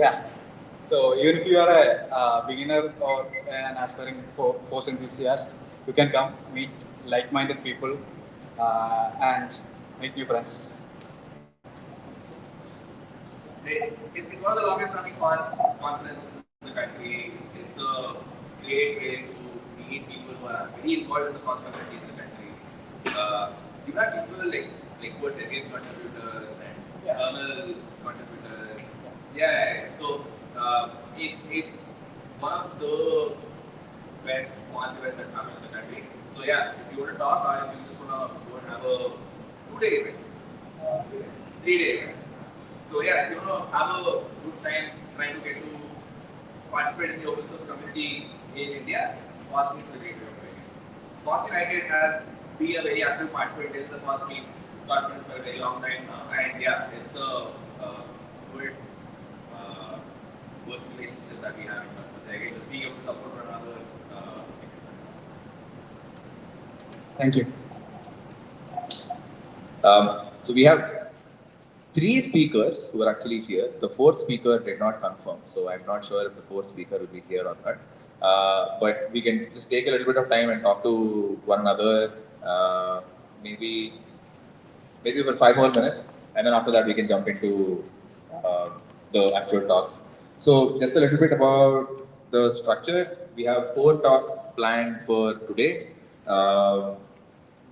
Yeah. So even if you are a beginner or an aspiring force enthusiast, you can come meet like-minded people and make new friends. It's one of the longest running FOSS conferences in the country. It's a great way to meet people who are very involved in the FOSS community in the country. You have people like who are dedicated contributors and kernel contributors. Yeah. So it's one of the best FOSS events that happen in the country. So yeah, if you want to talk or if you just want to go and have a 2 day event, 3 day event. So yeah, if you want to have a good time trying to get to participate in the open source community in India, FOSS Meet is a great way of doing it. FOSS United has been a very active participant in the FOSS Meet conference for a very long time now, and yeah, it's a good uh, work relationship that we have in terms of being able to support one another. Thank you. So we have three speakers who are actually here. The fourth speaker did not confirm, so I'm not sure if the fourth speaker will be here or not. But we can just take a little bit of time and talk to one another, maybe for 5 more minutes, and then after that we can jump into the actual talks. So just a little bit about the structure. We have 4 talks planned for today. Uh,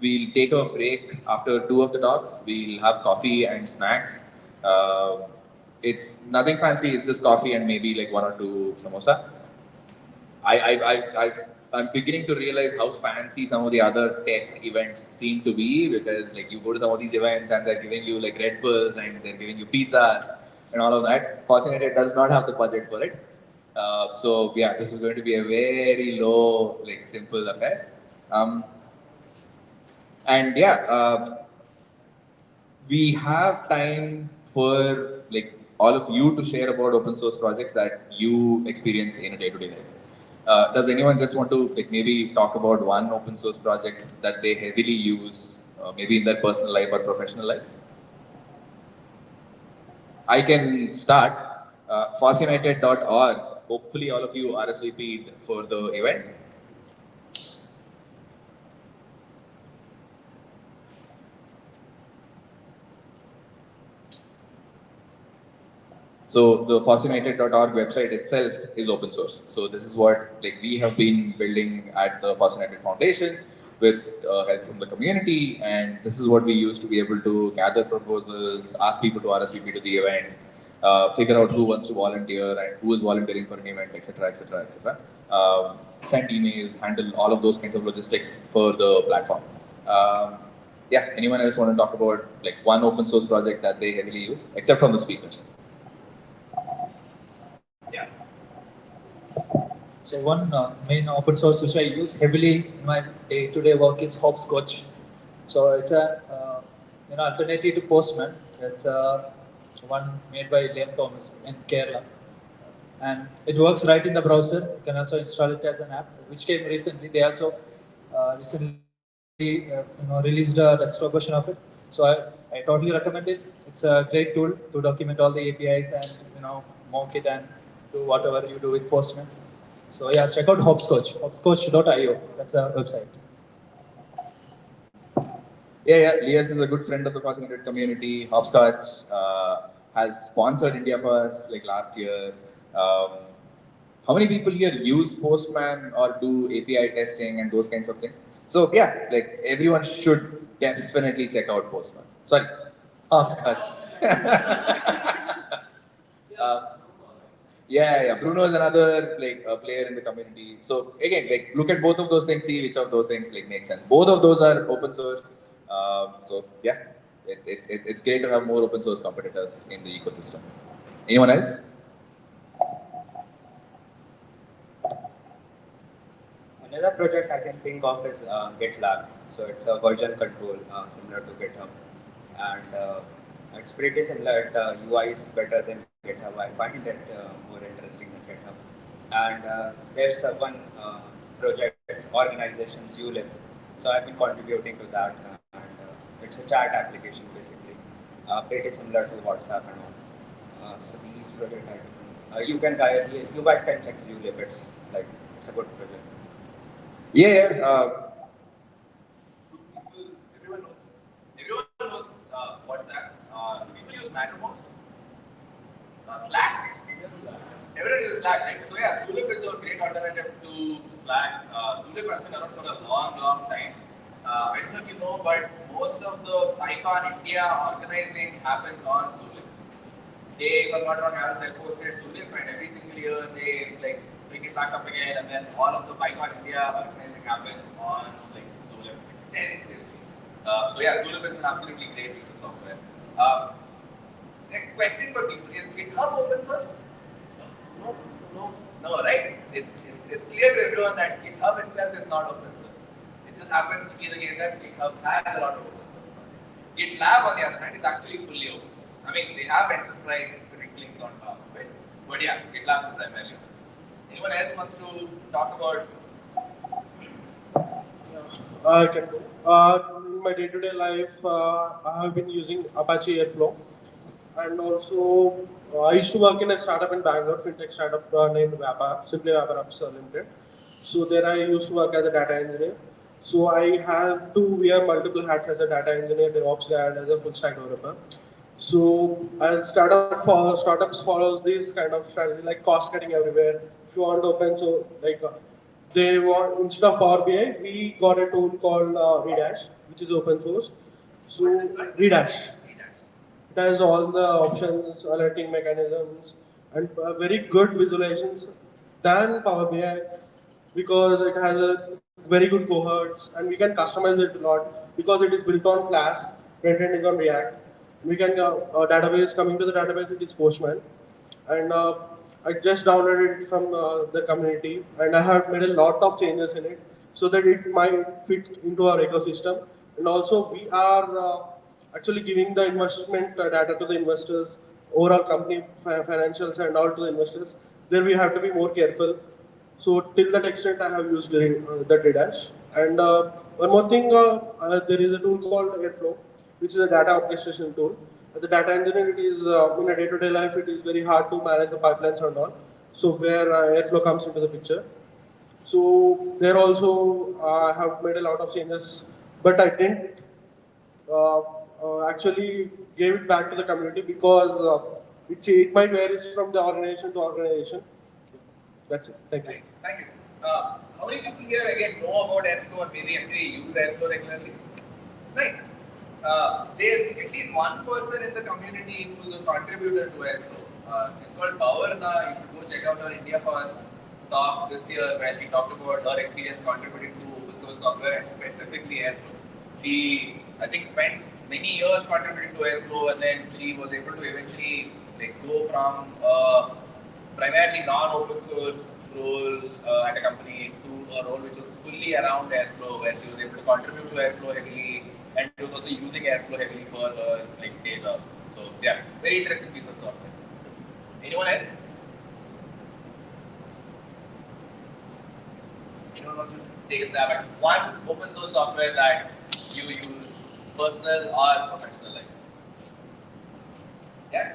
we'll take a break after 2 of the talks. We'll have coffee and snacks. Uh, it's nothing fancy. It's just coffee and maybe like 1 or 2 samosa. I'm beginning to realize how fancy some of the other tech events seem to be, because like you go to some of these events and they're giving you like Red Bulls and they're giving you pizzas and all of that. FOSS United does not have the budget for it. So yeah, this is going to be a very low, like simple affair. Um, and yeah, we have time for like all of you to share about open source projects that you experience in a day-to-day life. Does anyone just want to like maybe talk about one open source project that they heavily use, maybe in their personal life or professional life? I can start. FOSSunited.org. Hopefully, all of you RSVP'd for the event. So the FOSSunited.org website itself is open source. So this is what like we have been building at the FOSS United Foundation with help from the community, and this is what we use to be able to gather proposals, ask people to RSVP to the event, figure out who wants to volunteer and who is volunteering for an event, etc., etc., etc. Send emails, handle all of those kinds of logistics for the platform. Yeah, anyone else want to talk about like one open source project that they heavily use, except from the speakers? So one main open source which I use heavily in my day-to-day work is Hopscotch. So it's a alternative to Postman. It's one made by Liam Thomas in Kerala, and it works right in the browser. You can also install it as an app, which came recently. They also recently released a desktop version of it. So I totally recommend it. It's a great tool to document all the APIs and mock it and do whatever you do with Postman. So yeah, check out Hopscotch, hopscotch.io. That's a website. Yeah. Lias is a good friend of the FOSS United community. Hopscotch has sponsored India First like last year. Um, how many people here use Postman or do API testing and those kinds of things? So yeah, like everyone should definitely check out Postman. Sorry, Hopscotch. uh, yeah. Bruno is another like player in the community. So again, like look at both of those things, see which of those things like make sense. Both of those are open source. So yeah, it's great to have more open source competitors in the ecosystem. Anyone else? Another project I can think of is GitLab. So it's a version control similar to GitHub, and it's pretty similar. The UI is better than GitHub. I find it more interesting than GitHub. And there's one project organization, Zulip. So I've been contributing to that, and it's a chat application basically, pretty similar to WhatsApp and all. So these projects I You guys can check Zulip. It's like it's a good project. Yeah, yeah. People, everyone knows WhatsApp. Do people use Mattermost? Slack? Everyone uses Slack, right? So yeah, Zulip is a great alternative to Slack. Zulip has been around for a long, long time. I don't know if you know, but most of the PyCon India organizing happens on Zulip. They, if I'm not wrong, have a self-hosted Zulip, and every single year they like bring it back up again, and then all of the PyCon India organizing happens on like Zulip extensively. So yeah, Zulip is an absolutely great piece of software. Um, a question for people: is GitHub open source? No, no, no, right? It's clear to everyone that GitHub itself is not open source. It just happens to be the case that GitHub has a lot of open source content. GitLab, on the other hand, is actually fully open source. I mean, they have enterprise sprinklings on top of it, but yeah, GitLab is primarily open source. Anyone else wants to talk about? I can do. In my day-to-day life, I have been using Apache Airflow, and also I used to work in a startup in Bangalore, fintech startup named Vapar, Simply Vapar Apps Limited. So there I used to work as a data engineer. So I have to wear multiple hats as a data engineer, DevOps guy, and as a full stack developer. So as startups follows this kind of strategy like cost cutting everywhere. If you want to open so like they want instead of Power BI, we got a tool called Redash, which is open source. So Redash. It has all the options, alerting mechanisms, and very good visualizations than Power BI because it has a very good cohorts and we can customize it a lot because it is built on Flask, front end is on React. We can database coming to the database it is Postman, and I just downloaded it from the community and I have made a lot of changes in it so that it might fit into our ecosystem. And also we are actually giving the investment data to the investors, overall company financials and all to the investors. There we have to be more careful. So till that extent, I have used the Redash. And one more thing, there is a tool called Airflow, which is a data orchestration tool. As a data engineer, it is in a day-to-day life, it is very hard to manage the pipelines and all. So where Airflow comes into the picture. So there also I have made a lot of changes, but I didn't actually gave it back to the community because it might vary from the organization to organization. That's it. Thank you. Nice, thank you. How many people here again know about Airflow or maybe actually use Airflow regularly? Nice. There's at least one person in the community who's a contributor to Airflow. It's called Pavarna. You should go check out her India FOSS talk this year where she talked about her experience contributing to open source software and specifically Airflow. She, I think, spent many years contributing to Airflow and then she was able to eventually like go from primarily non-open source role at a company to a role which was fully around Airflow, where she was able to contribute to Airflow heavily, and she was also using Airflow heavily for her like day job. So yeah, very interesting piece of software. Anyone else? Anyone wants to take a stab at one open source software that you use personal or professional lives? Yeah.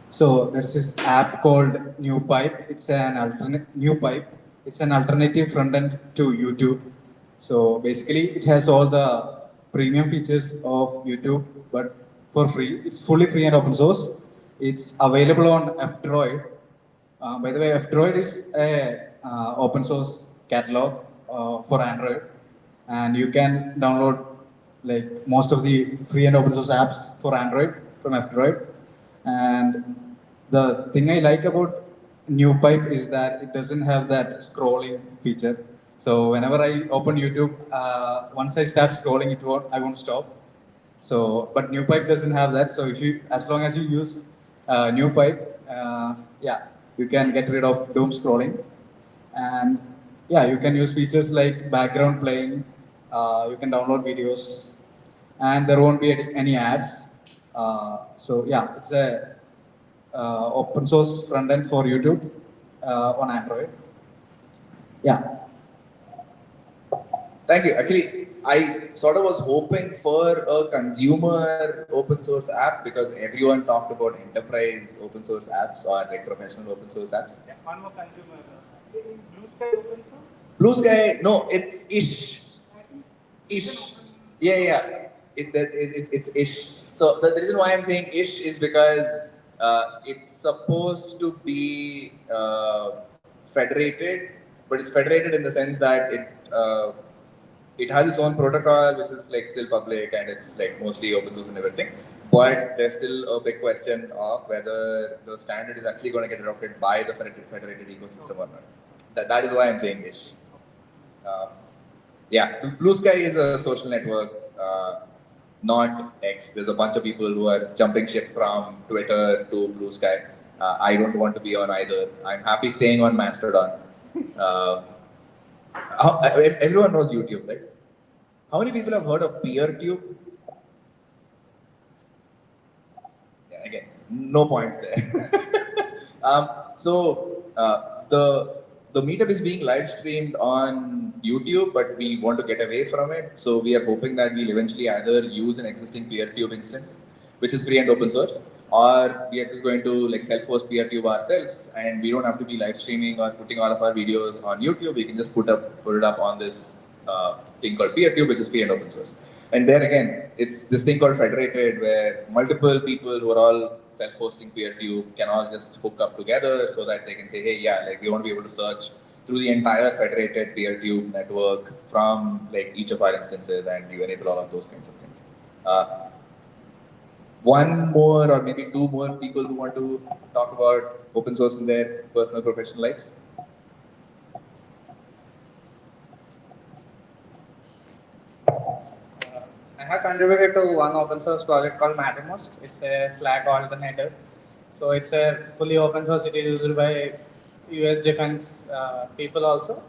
So there's this app called NewPipe. It's an alternate NewPipe. It's an alternative front end to YouTube. So basically, it has all the premium features of YouTube, but for free. It's fully free and open source. It's available on F-Droid. By the way, F-Droid is a open source catalog for Android, and you can download like most of the free and open source apps for Android from F-Droid. And the thing I like about NewPipe is that it doesn't have that scrolling feature. So whenever I open YouTube, once I start scrolling, I won't stop. So, but NewPipe doesn't have that. So if you, as long as you use NewPipe, yeah, you can get rid of doom scrolling, and yeah, you can use features like background playing. You can download videos, and there won't be any ads. So yeah, it's a open source front end for YouTube on Android. Yeah. Thank you. Actually, I sort of was hoping for a consumer open source app because everyone talked about enterprise open source apps or like professional open source apps. Yeah, one more consumer. Is Blue Sky open source? Blue Sky, no, it's ish. Ish. Yeah, yeah. It's ish. So the reason why I'm saying ish is because it's supposed to be federated, but it's federated in the sense that it has its own protocol, which is like still public and it's like mostly open source and everything. But there's still a big question of whether the standard is actually going to get adopted by the federated ecosystem or not. That is why I'm saying ish. Uh, yeah, Blue Sky is a social network, not X. There's a bunch of people who are jumping ship from Twitter to Blue Sky. I don't want to be on either. I'm happy staying on Mastodon. Uh, everyone knows YouTube, right? How many people have heard of PeerTube? Yeah, again, no points there. The meetup is being live streamed on YouTube, but we want to get away from it. So we are hoping that we'll eventually either use an existing PeerTube instance, which is free and open source, or we are just going to like self-host PeerTube ourselves, and we don't have to be live streaming or putting all of our videos on YouTube. We can just put it up on this thing called PeerTube, which is free and open source. And there again, it's this thing called federated, where multiple people who are all self-hosting PeerTube can all just hook up together so that they can say, hey, yeah, like we want to be able to search through the entire federated PeerTube network from like each of our instances, and you enable all of those kinds of things. One more or maybe two more people who want to talk about open source in their personal professional lives? I have contributed to one open source project called Mattermost. It's a Slack alternative. So it's a fully open source. It is used by US defense people also.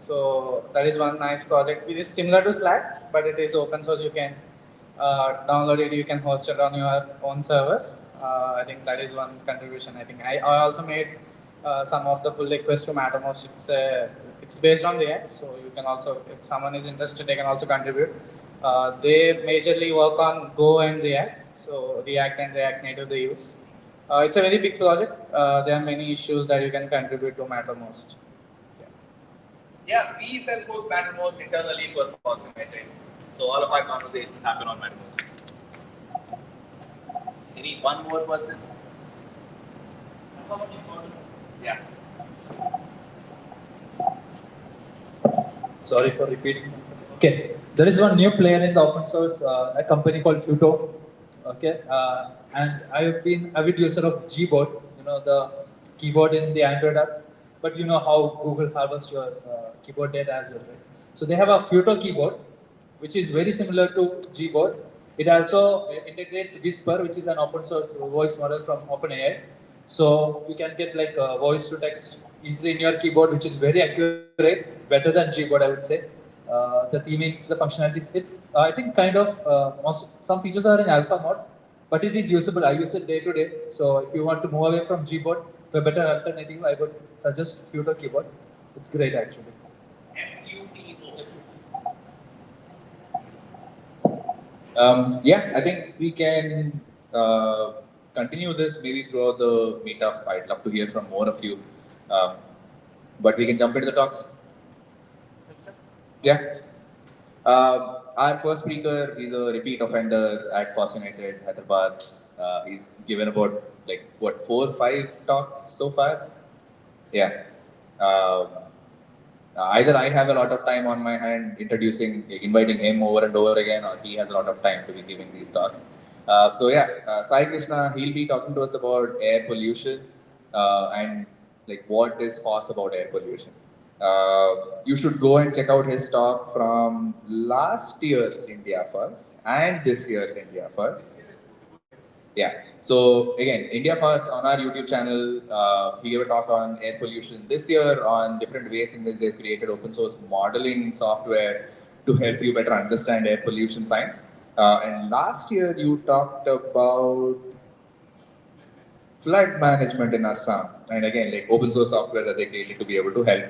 So that is one nice project. It is similar to Slack, but it is open source. You can download it. You can host it on your own servers. I think that is one contribution. I think I also made some of the pull requests to Mattermost. It's based on React, so you can also, if someone is interested, they can also contribute. They majorly work on Go and React, so React and React Native they use. It's a very big project. There are many issues that you can contribute to Mattermost. Yeah, we self-host Mattermost internally for FOSS United. So all of our conversations happen on Mattermost. Any one more person? Yeah. Sorry for repeating. Okay, there is one new player in the open source, a company called Futo. Okay, and I've been avid user of Gboard, the keyboard in the Android app. But you know how Google harvests your keyboard data as well, right? So they have a Futo keyboard, which is very similar to Gboard. It also integrates Whisper, which is an open source voice model from OpenAI. So you can get like voice to text easily in your keyboard, which is very accurate, better than Gboard, I would say. The themings, the functionalities, it's I think kind of some features are in alpha mode, but it is usable. I use it day to day. So if you want to move away from Gboard to a better alternative, I would suggest Futo keyboard. It's great actually. Yeah, I think we can continue this maybe throughout the meetup. I'd love to hear from more of you. But we can jump into the talks. Yeah. Our first speaker, he's a repeat offender at FOSS United Hyderabad. He's given about like what 4 or 5 talks so far. Yeah. Either I have a lot of time on my hand inviting him over and over again, or he has a lot of time to be giving these talks. So yeah, Sai Krishna, he'll be talking to us about air pollution and like what is FOSS about air pollution. You should go and check out his talk from last year's India FOSS and this year's India FOSS. Yeah. So again, India FOSS on our YouTube channel, he gave a talk on air pollution this year on different ways in which they've created open source modeling software to help you better understand air pollution science. And last year you talked about flood management in Assam, and again, like open source software that they created to be able to help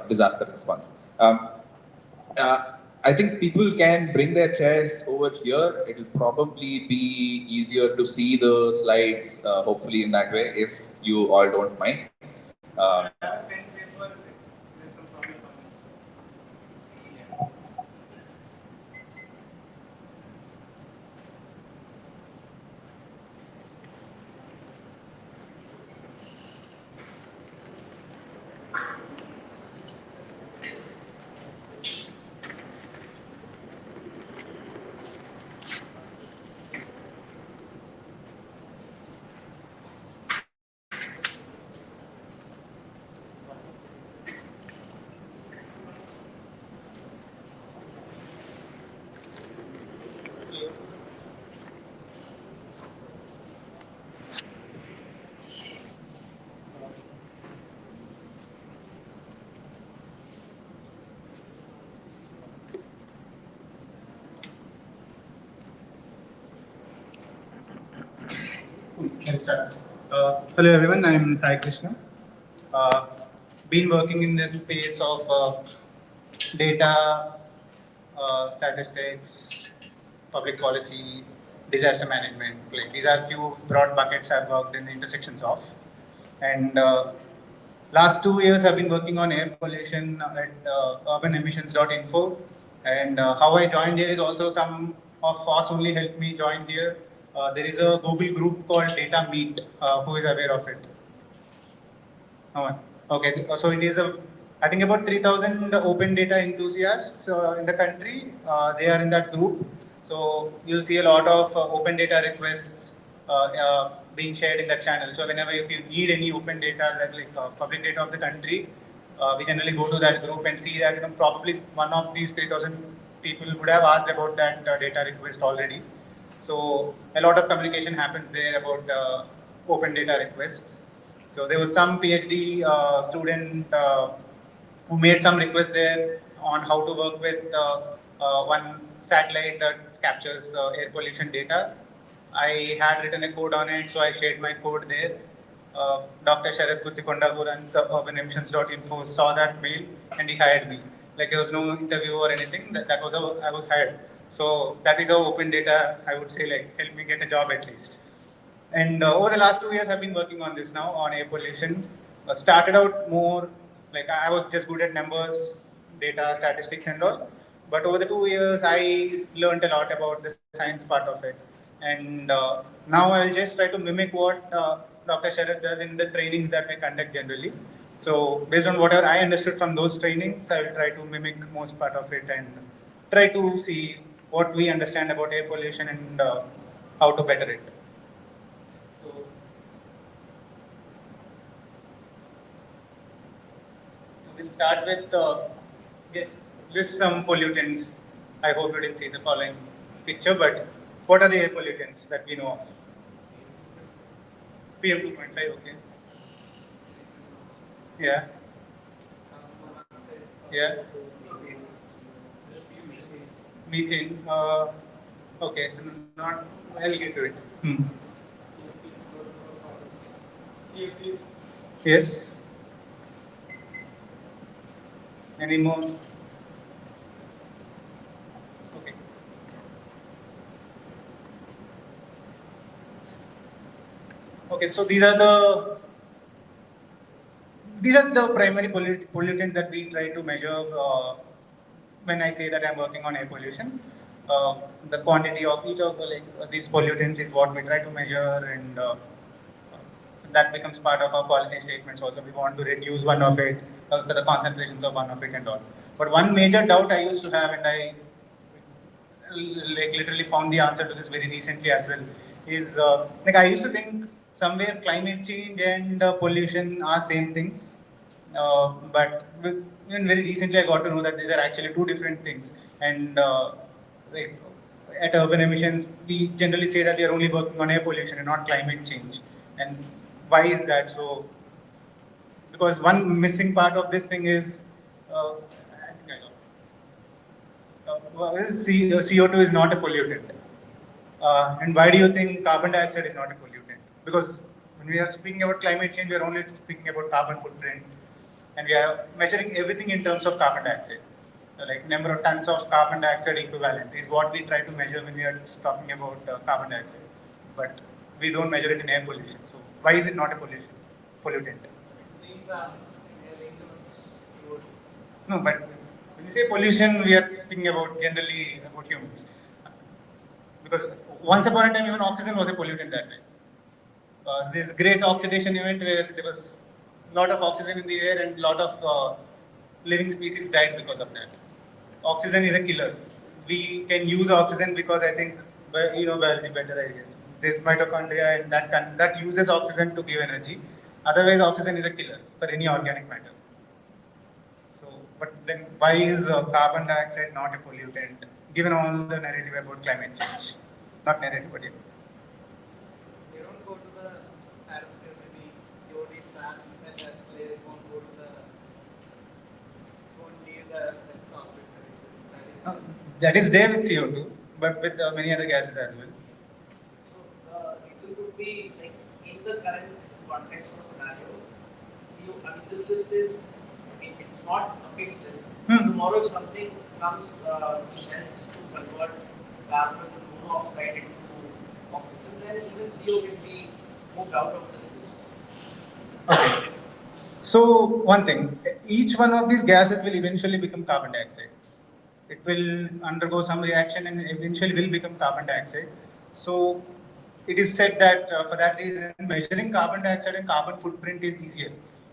disaster response. Uh, I think people can bring their chairs over here. It will probably be easier to see the slides, hopefully in that way, if you all don't mind. Can start. Hello everyone, I'm Sai Krishna. Uh, been working in this space of data, statistics, public policy, disaster management. Like these are few broad buckets I've worked in the intersections of. And last 2 years I've been working on air pollution at urbanemissions.info. And how I joined here is also some of FOSS only helped me join here. There is a Google group called Data Meet. Who is aware of it? No one. Okay, so it is I think about 3,000 open data enthusiasts in the country. They are in that group. So you'll see a lot of open data requests being shared in that channel. So whenever if you need any open data, like public data of the country, we generally go to that group and see that probably one of these 3,000 people would have asked about that data request already. So a lot of communication happens there about open data requests. So there was some PhD student who made some requests there on how to work with one satellite that captures air pollution data. I had written a code on it, so I shared my code there. Dr. Sharad Guttikonda, who runs urbanemissions.info, saw that mail and he hired me. Like there was no interview or anything. That was how I was hired. So that is how open data, I would say, like helped me get a job at least. And over the last 2 years, I've been working on this now on air pollution. Started out more like I was just good at numbers, data, statistics, and all. But over the 2 years, I learned a lot about the science part of it. And now I'll just try to mimic what Dr. Sharad does in the trainings that we conduct generally. So based on whatever I understood from those trainings, I will try to mimic most part of it and try to see what we understand about air pollution and how to better it. So, we'll start with yes, list some pollutants. I hope you didn't see the following picture, but what are the air pollutants that we know of? PM 2.5, okay. Yeah. Yeah. Methane. Okay. Not. I'll get to it. Yes. Any more? Okay. Okay. So these are the primary pollutants that we try to measure when I say that I'm working on air pollution. The quantity of each of these pollutants is what we try to measure, and that becomes part of our policy statements. Also, we want to reduce one of it, the concentrations of one of it, and all. But one major doubt I used to have, and I like literally found the answer to this very recently as well, is like I used to think somewhere climate change and pollution are same things, even very recently I got to know that these are actually two different things. And like at urban emissions, we generally say that we are only working on air pollution and not climate change. And why is that? So because one missing part of this thing is I think I got CO2 is not a pollutant. And why do you think carbon dioxide is not a pollutant? Because when we are speaking about climate change, we are only speaking about carbon footprint, and we are measuring everything in terms of carbon dioxide. like number of tons of carbon dioxide equivalent is what we try to measure when we are talking about carbon dioxide. But we don't measure it in air pollution. So why is it not a pollutant? These are linked to CO2. No, but when you say pollution, we are speaking about generally about humans. Because once upon a time, even oxygen was a pollutant that way. This great oxidation event where there was a lot of oxygen in the air and a lot of living species died because of that. Oxygen is a killer. We can use oxygen because I think you know biology better, I guess. This mitochondria and that uses oxygen to give energy. Otherwise, oxygen is a killer for any organic matter. So, but then why is carbon dioxide not a pollutant, given all the narrative about climate change? Not narrative, but yeah. They don't go to the stratosphere, maybe CO2 is trapped inside the atmosphere, it won't go to the, won't leave the Earth's orbit. That is there with CO2, but with many other gases as well. So the reason could be like in the current context or scenario, CO. I mean, this list is, I mean, it's not a fixed list. Tomorrow, if something comes which helps to convert carbon monoxide into oxygen, then even CO can be moved out of this list. Okay. So one thing, each one of these gases will eventually become carbon dioxide. It will undergo some reaction and eventually will become carbon dioxide. So it is said that for that reason, measuring carbon dioxide and carbon footprint is easier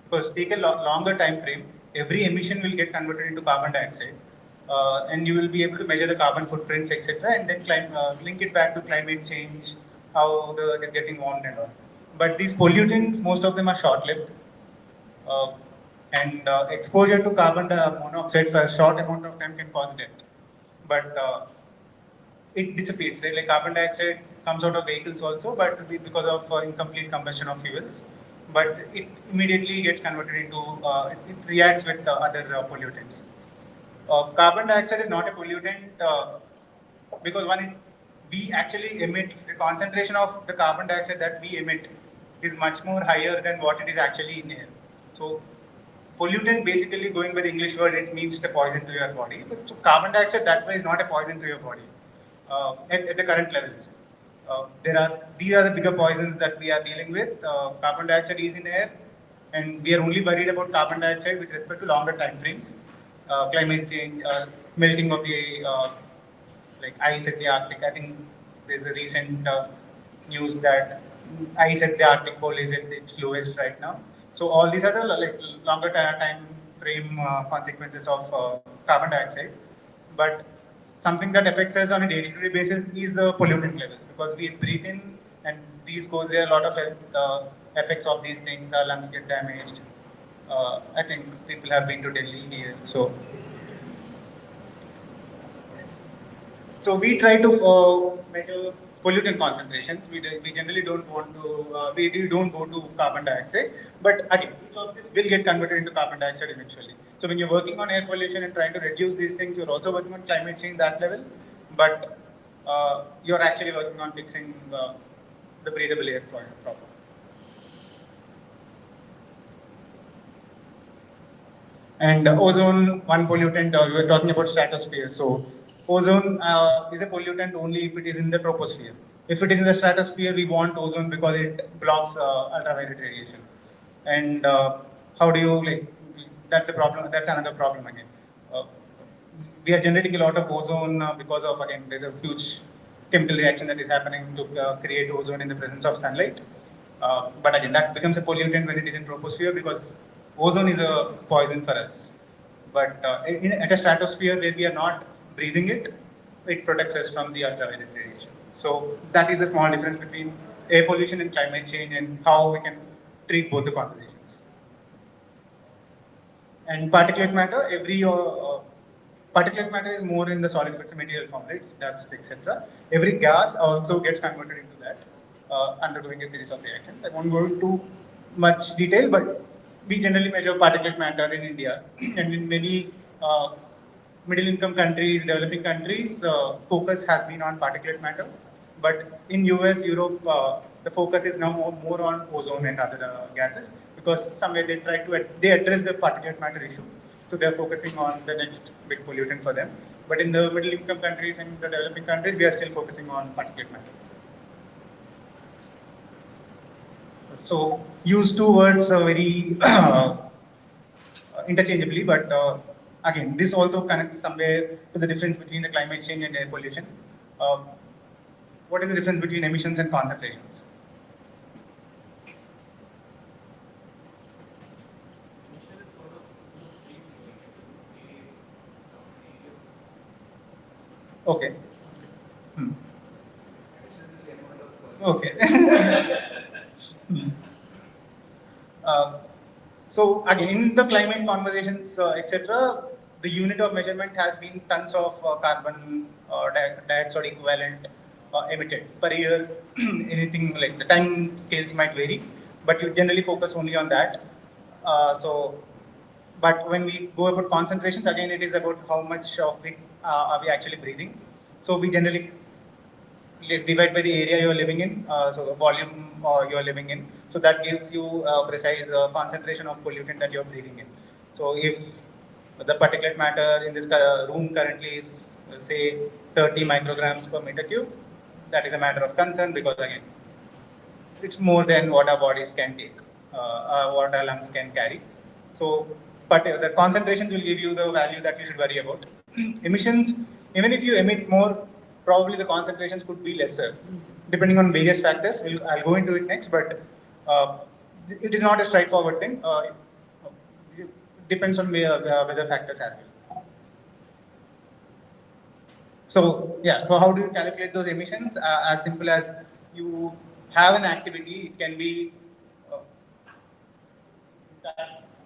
because take a longer time frame. Every emission will get converted into carbon dioxide, and you will be able to measure the carbon footprints, etc., and then link it back to climate change, how the Earth is getting warmed and all. But these pollutants, most of them are short-lived. Uh, and exposure to carbon monoxide for a short amount of time can cause death. But it dissipates, right? Like carbon dioxide comes out of vehicles also, but because of incomplete combustion of fuels. But it immediately gets converted into, it reacts with other pollutants. Carbon dioxide is not a pollutant because we actually emit, the concentration of the carbon dioxide that we emit is much more higher than what it is actually in air. So pollutant, basically going by the English word, it means the poison to your body. But so carbon dioxide that way is not a poison to your body at the current levels. These are the bigger poisons that we are dealing with. Carbon dioxide is in air, and we are only worried about carbon dioxide with respect to longer time frames, climate change, melting of the like ice at the Arctic. I think there's a recent news that ice at the Arctic pole is at its lowest right now. So all these are the like longer time frame consequences of carbon dioxide. But something that affects us on a day-to-day basis is the pollutant levels because we breathe in and these go there. A lot of health effects of these things. Our lungs get damaged. I think people have been to Delhi here, so we try to measure pollutant concentrations. We generally don't want to, we don't go to carbon dioxide, but again, each of this will get converted into carbon dioxide eventually. So when you're working on air pollution and trying to reduce these things, you're also working on climate change that level, but you're actually working on fixing the breathable air problem. And ozone, one pollutant, we were talking about stratosphere. So ozone is a pollutant only if it is in the troposphere. If it is in the stratosphere, we want ozone because it blocks ultraviolet radiation. And how do you, like, that's a problem, that's another problem again. Uh, we are generating a lot of ozone because of, again, there's a huge chemical reaction that is happening to create ozone in the presence of sunlight. But again, that becomes a pollutant when it is in troposphere because ozone is a poison for us. But at a stratosphere where we are not breathing it, it protects us from the ultraviolet radiation. So that is a small difference between air pollution and climate change and how we can treat both the conversations. And particulate matter, particulate matter is more in the solid fluid material form, right? It's dust, etc. Every gas also gets converted into that, undergoing a series of reactions. I won't go into much detail, but we generally measure particulate matter in India and in many middle income countries, developing countries, focus has been on particulate matter. But in US, Europe, the focus is now more on ozone and other gases because somewhere they try to they address the particulate matter issue. So they're focusing on the next big pollutant for them. But in the middle income countries and the developing countries, we are still focusing on particulate matter. So use two words very interchangeably, but again, this also connects somewhere to the difference between the climate change and air pollution. Uh, what is the difference between emissions and concentrations? Okay. Hmm. Okay. Hmm. Uh, so again, in the climate conversations, etc., the unit of measurement has been tons of carbon dioxide equivalent emitted per year. Anything like the time scales might vary, but you generally focus only on that. So, but when we go about concentrations, again, it is about how much of it are we actually breathing. So we generally let's divide by the area you are living in, so the volume you are living in. So that gives you a precise concentration of pollutant that you are breathing in. So if the particulate matter in this room currently is, say, 30 micrograms per meter cube, that is a matter of concern because again, it's more than what our bodies can take, what our lungs can carry. So, but the concentrations will give you the value that you should worry about. Emissions, even if you emit more, probably the concentrations could be lesser, depending on various factors. I'll go into it next, but it is not a straightforward thing. It depends on weather factors as well. So yeah, so how do you calculate those emissions? As simple as you have an activity, it can be uh,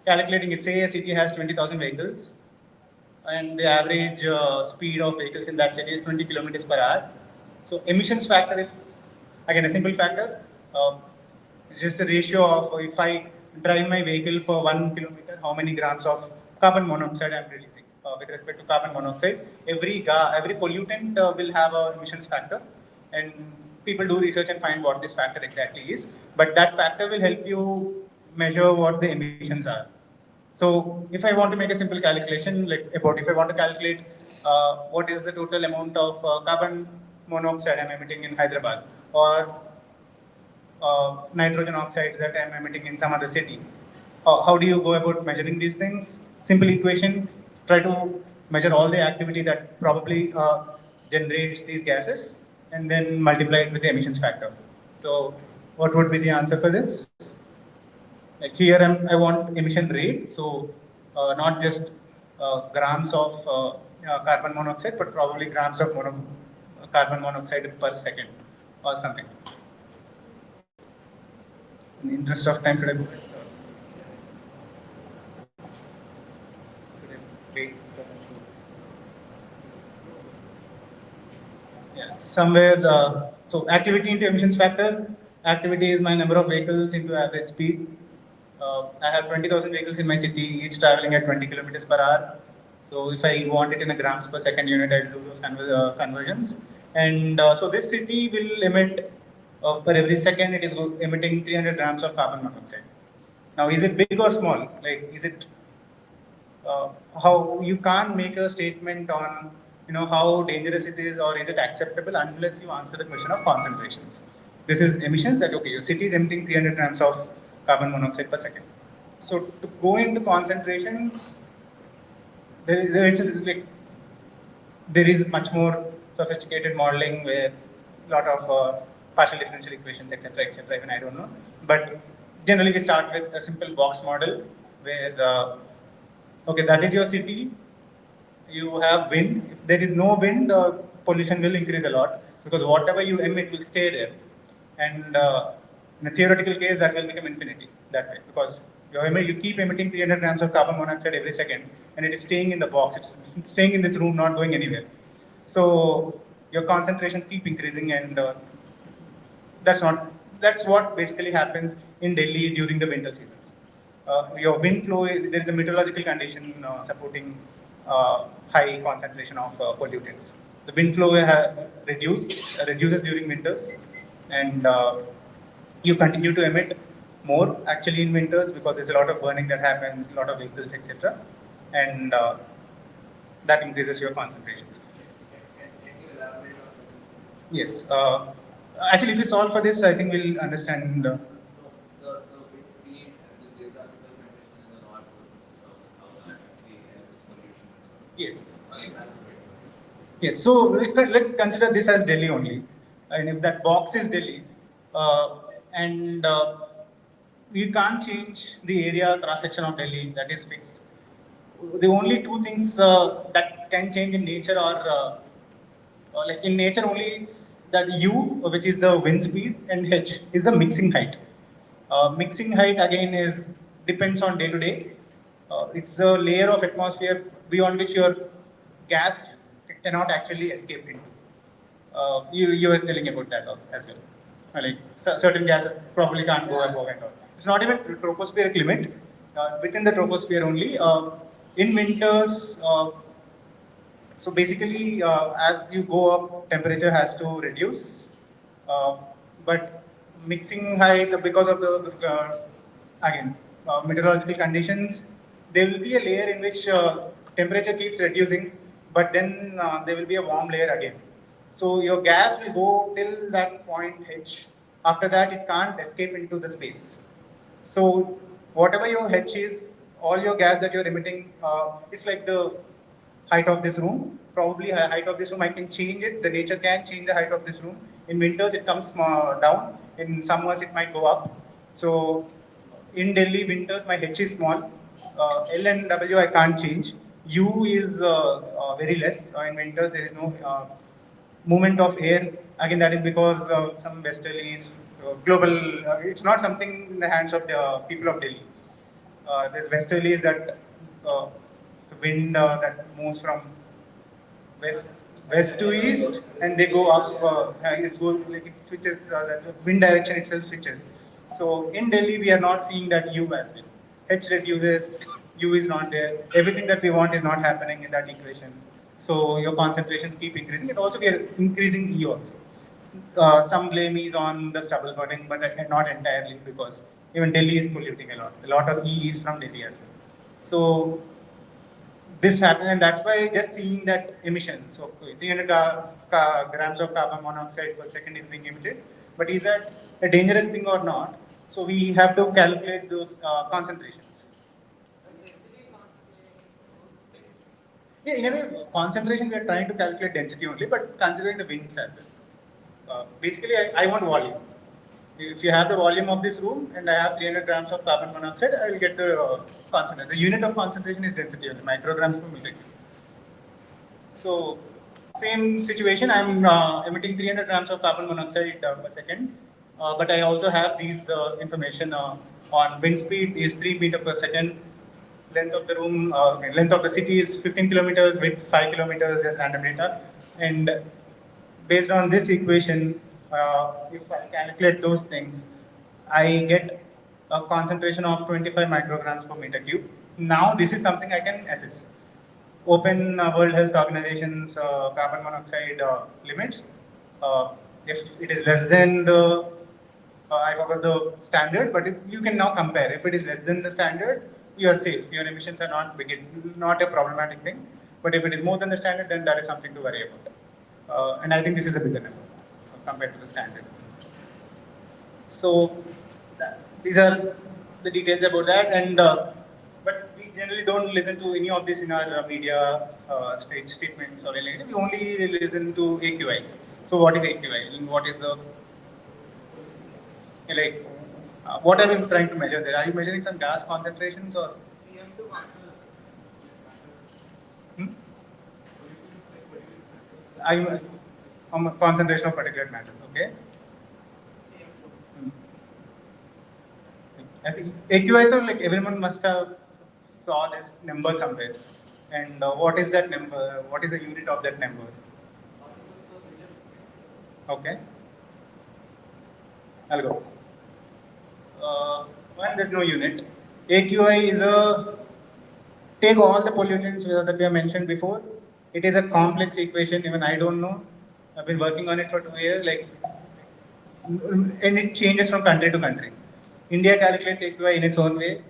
calculating it. Say a city has 20,000 vehicles, and the average speed of vehicles in that city is 20 kilometers per hour. So emissions factor is again a simple factor. Just the ratio of if I drive my vehicle for 1 kilometer, how many grams of carbon monoxide I'm releasing with respect to carbon monoxide. Every pollutant will have a emissions factor, and people do research and find what this factor exactly is. But that factor will help you measure what the emissions are. So if I want to make a simple calculation, like about if I want to calculate what is the total amount of carbon monoxide I'm emitting in Hyderabad, or nitrogen oxides that I'm emitting in some other city. How do you go about measuring these things? Simple equation, try to measure all the activity that probably generates these gases and then multiply it with the emissions factor. So what would be the answer for this? Like here I want emission rate, so not just grams of carbon monoxide, but probably grams of carbon monoxide per second or something. In the interest of time, should I go ahead? Wait. Yeah, somewhere. So activity into emissions factor. Activity is my number of vehicles into average speed. I have 20,000 vehicles in my city, each traveling at 20 kilometers per hour. So if I want it in a grams per second unit, I'll do those conversions. And so this city will emit per every second, it is emitting 300 grams of carbon monoxide. Now, is it big or small? Like, is it how you can't make a statement on how dangerous it is or is it acceptable unless you answer the question of concentrations. This is emissions that okay, your city is emitting 300 grams of carbon monoxide per second. So to go into concentrations, like, there is much more sophisticated modeling where a lot of partial differential equations, etc., even I don't know. But generally, we start with a simple box model where, okay, that is your city. You have wind. If there is no wind, the pollution will increase a lot because whatever you emit will stay there. And in a theoretical case, that will become infinity that way because you keep emitting 300 grams of carbon monoxide every second, and it is staying in the box. It's staying in this room, not going anywhere. So your concentrations keep increasing, and that's what basically happens in Delhi during the winter seasons. Your wind flow, there is a meteorological condition supporting high concentration of pollutants. The wind flow reduces during winters, and you continue to emit more actually in winters because there's a lot of burning that happens, a lot of vehicles, etc. and that increases your concentrations. Yes. Actually, if we solve for this, I think we'll understand. The wind speed and the geographical condition in the north versus the south, how that actually helps pollution. Yes. That's a bit. Yes. So let's consider this as Delhi only, and if that box is Delhi, and we can't change the area cross section of Delhi, that is fixed. The only two things that can change in nature are like in nature only it's that U, which is the wind speed, and H is the mixing height. Mixing height again is depends on day to day. It's a layer of atmosphere beyond which your gas cannot actually escape into. You were telling about that as well. Like certain gases probably can't go above and all. It's not even tropospheric limit. Within the troposphere only. In winters, so basically, as you go up, temperature has to reduce. Uh, but mixing height, because of the again meteorological conditions, there will be a layer in which temperature keeps reducing, but then there will be a warm layer again. So your gas will go till that point H. After that, it can't escape into the space. So whatever your H is, all your gas that you're emitting, it's like the height of this room. Probably height of this room, I can change it. The nature can change the height of this room. In winters, it comes down. In summers, it might go up. So in Delhi winters, my H is small. L and W I can't change. U is very less. In winters, there is no movement of air. Again, that is because some westerlies, global. It's not something in the hands of the people of Delhi. There's westerlies that the wind that moves from west west to east, and they go up. It goes like it switches. The wind direction itself switches. So in Delhi, we are not seeing that U as well. H reduces, U is not there. Everything that we want is not happening in that equation. So your concentrations keep increasing, and also we are increasing E also. Some blame is on the stubble burning, but not entirely because even Delhi is polluting a lot. A lot of E is from Delhi as well. So this happened, and that's why just seeing that emission, so 300 grams of carbon monoxide per second is being emitted, but is that a dangerous thing or not? So we have to calculate those concentrations. Yeah, in a way, concentration we are trying to calculate density only, but considering the winds as well. Basically, I want volume. If you have the volume of this room and I have 300 grams of carbon monoxide, I will get the concentration. The unit of concentration is density only, micrograms per meter cube. So, same situation, I'm emitting 300 grams of carbon monoxide per second, but I also have these information on wind speed is 3 meter per second, length of the room, length of the city is 15 kilometers, width 5 kilometers, just random data. And based on this equation, if I calculate those things, I get a concentration of 25 micrograms per meter cube. Now, this is something I can assess. Open World Health Organization's carbon monoxide limits. If it is less than the, I forgot the standard, but if you can now compare. If it is less than the standard, you are safe. Your emissions are not big, not a problematic thing. But if it is more than the standard, then that is something to worry about. And I think this is a bigger number compared to the standard. So these are the details about that, and but we generally don't listen to any of this in our media statements or anything. We only listen to AQIs. So what is AQI? And what is the like? What are we trying to measure there? Are you measuring some gas concentrations or? Hmm? I'm concentration of particulate matter. Okay. I think AQI, though, like everyone must have saw this number somewhere. And what is that number? What is the unit of that number? Okay. I'll go. One, there's no unit. AQI is a take all the pollutants that we have mentioned before. It is a complex equation. Even I don't know. I've been working on it for 2 years. Like, and it changes from country to country. India calculates AQI in its own way.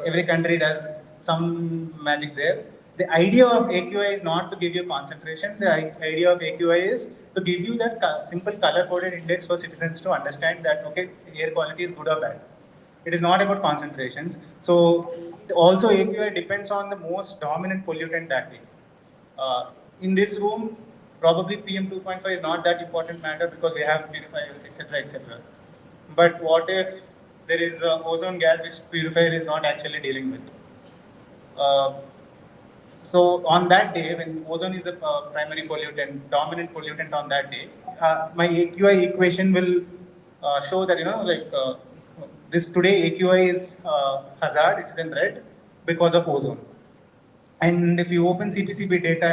Every country does some magic there. The idea of AQI is not to give you concentration. The idea of AQI is to give you that simple color-coded index for citizens to understand that, okay, air quality is good or bad. It is not about concentrations. So also AQI depends on the most dominant pollutant that day. In this room, probably PM 2.5 is not that important matter because we have purifiers, etc., etc. But what if there is ozone gas which purifier is not actually dealing with? Uh, so on that day, when ozone is a primary pollutant, dominant pollutant on that day, my AQI equation will show that, this today AQI is hazard, it is in red because of ozone. And if you open CPCB data,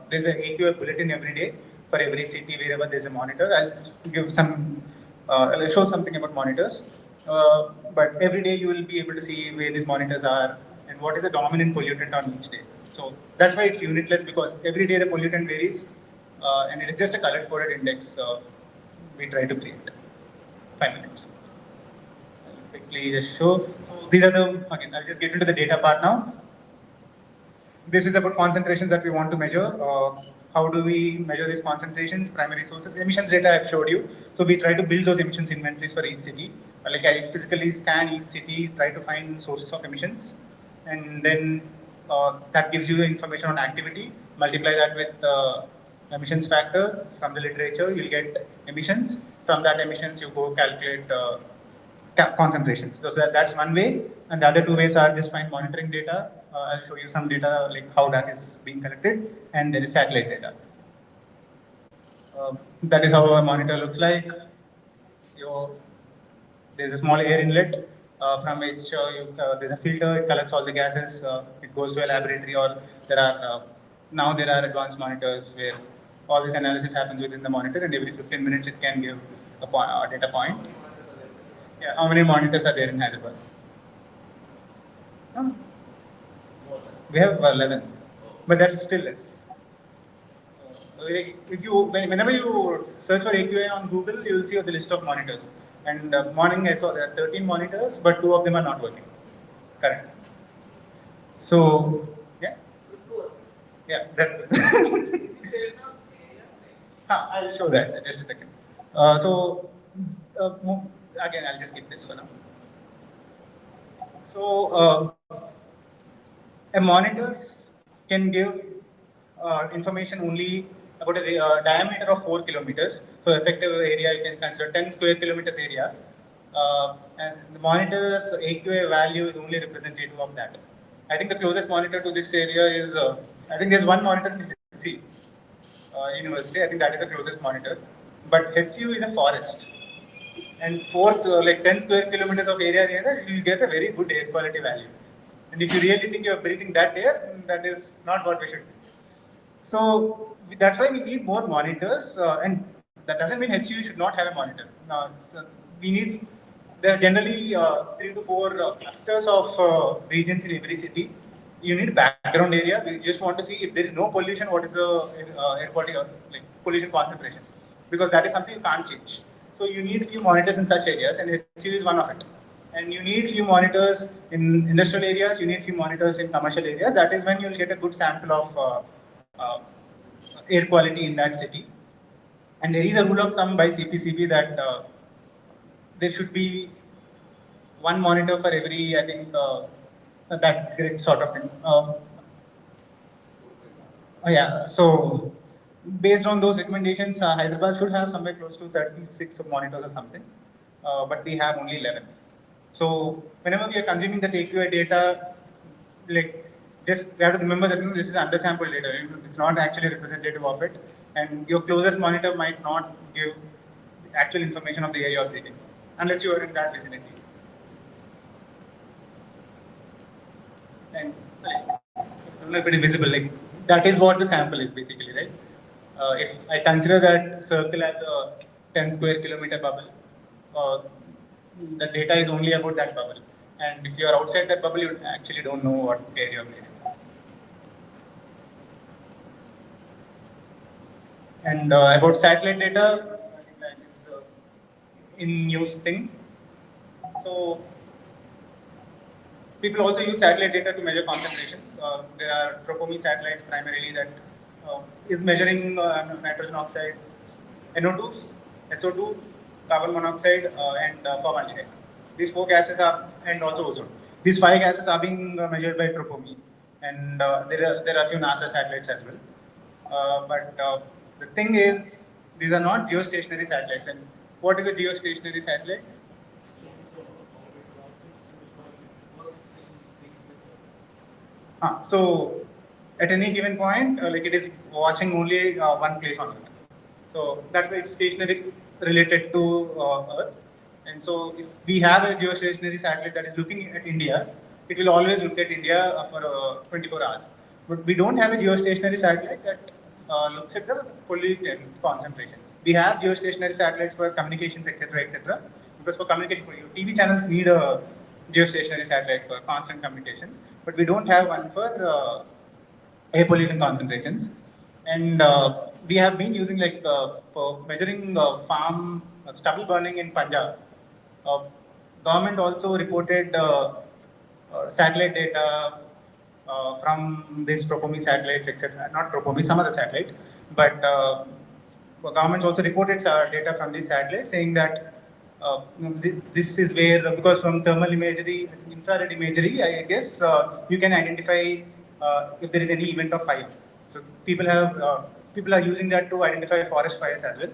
there's an AQI bulletin every day for every city wherever there's a monitor. I'll give some, I'll show something about monitors. But every day you will be able to see where these monitors are and what is the dominant pollutant on each day. So that's why it's unitless, because every day the pollutant varies, and it is just a color-coded index we try to create. 5 minutes. I'll quickly just show. So these are the, again, I'll just get into the data part now. This is about concentrations that we want to measure. How do we measure these concentrations? Primary sources, emissions data I've showed you. So we try to build those emissions inventories for each city. Like I physically scan each city, try to find sources of emissions, and then that gives you the information on activity. Multiply that with emissions factor from the literature, you'll get emissions. From that emissions, you go calculate concentrations. So that's one way, and the other two ways are just find monitoring data. I'll show you some data like how that is being collected, and there is satellite data. That is how a monitor looks like. There's a small air inlet from which there's a filter. It collects all the gases. It goes to a laboratory, or now there are advanced monitors where all this analysis happens within the monitor, and every 15 minutes it can give a data point. Yeah, how many monitors are there in Hyderabad? We have 11, but that's still less. If you, whenever you search for AQI on Google, you will see the list of monitors. And morning I saw there are 13 monitors, but 2 of them are not working. Correct. So, yeah. Yeah, that. I'll show that just a second. Again, I'll just skip this for now. So, a monitors can give information only about a diameter of 4 kilometers. So effective area you can consider 10 square kilometers area. And the monitor's AQI value is only representative of that. I think the closest monitor to this area is, I think there's one monitor in HC University. I think that is the closest monitor. But HCU is a forest. And fourth, like 10 square kilometers of area there, you will get a very good air quality value. And if you really think you're breathing that air, that is not what we should do. So that's why we need more monitors, and that doesn't mean HU should not have a monitor. So we need, there are generally 3 to 4 clusters of regions in every city. You need background area. We just want to see if there is no pollution, what is the air quality or like pollution concentration, because that is something you can't change. So you need few monitors in such areas, and HU is one of it. And you need few monitors in industrial areas. You need few monitors in commercial areas. That is when you'll get a good sample of air quality in that city. And there is a rule of thumb by CPCB that there should be one monitor for every, I think, that grid sort of thing. Yeah, so based on those recommendations, Hyderabad should have somewhere close to 36 monitors or something, but we have only 11. So whenever we are consuming the AQI data, like just we have to remember that this is undersampled data. It's not actually representative of it, and your closest monitor might not give the actual information of the area of breathing, unless you are in that vicinity. And I don't know if it is visible. Like that is what the sample is basically, right? If I consider that circle as a 10 square kilometer bubble, the data is only about that bubble. And if you are outside that bubble, you actually don't know what area you're in. And about satellite data, I think that is the in-use thing. So People also use satellite data to measure concentrations. There are Tropomi satellites primarily that is measuring nitrogen oxide, NO2, SO2, carbon monoxide, and formaldehyde. These four gases are, and also ozone. These five gases are being measured by Tropomi, and there are a few NASA satellites as well. But the thing is, these are not geostationary satellites. And what is a geostationary satellite? So at any given point, like it is watching only one place on Earth. So that's why it's stationary related to Earth. And so if we have a geostationary satellite that is looking at India, it will always look at India for 24 hours. But we don't have a geostationary satellite that looks at the pollutant concentrations. We have geostationary satellites for communications, etc., etc. Because for communication, for you, TV channels need a geostationary satellite for constant communication, but we don't have one for air pollution concentrations. And we have been using for measuring farm stubble burning in Punjab. Uh, Government also reported satellite data from these Propomi satellites, etc. Not Propomi, some other satellite, but governments also reported data from these satellites saying that this is where, because from thermal imagery, infrared imagery, I guess you can identify if there is any event of fire. So people are using that to identify forest fires as well.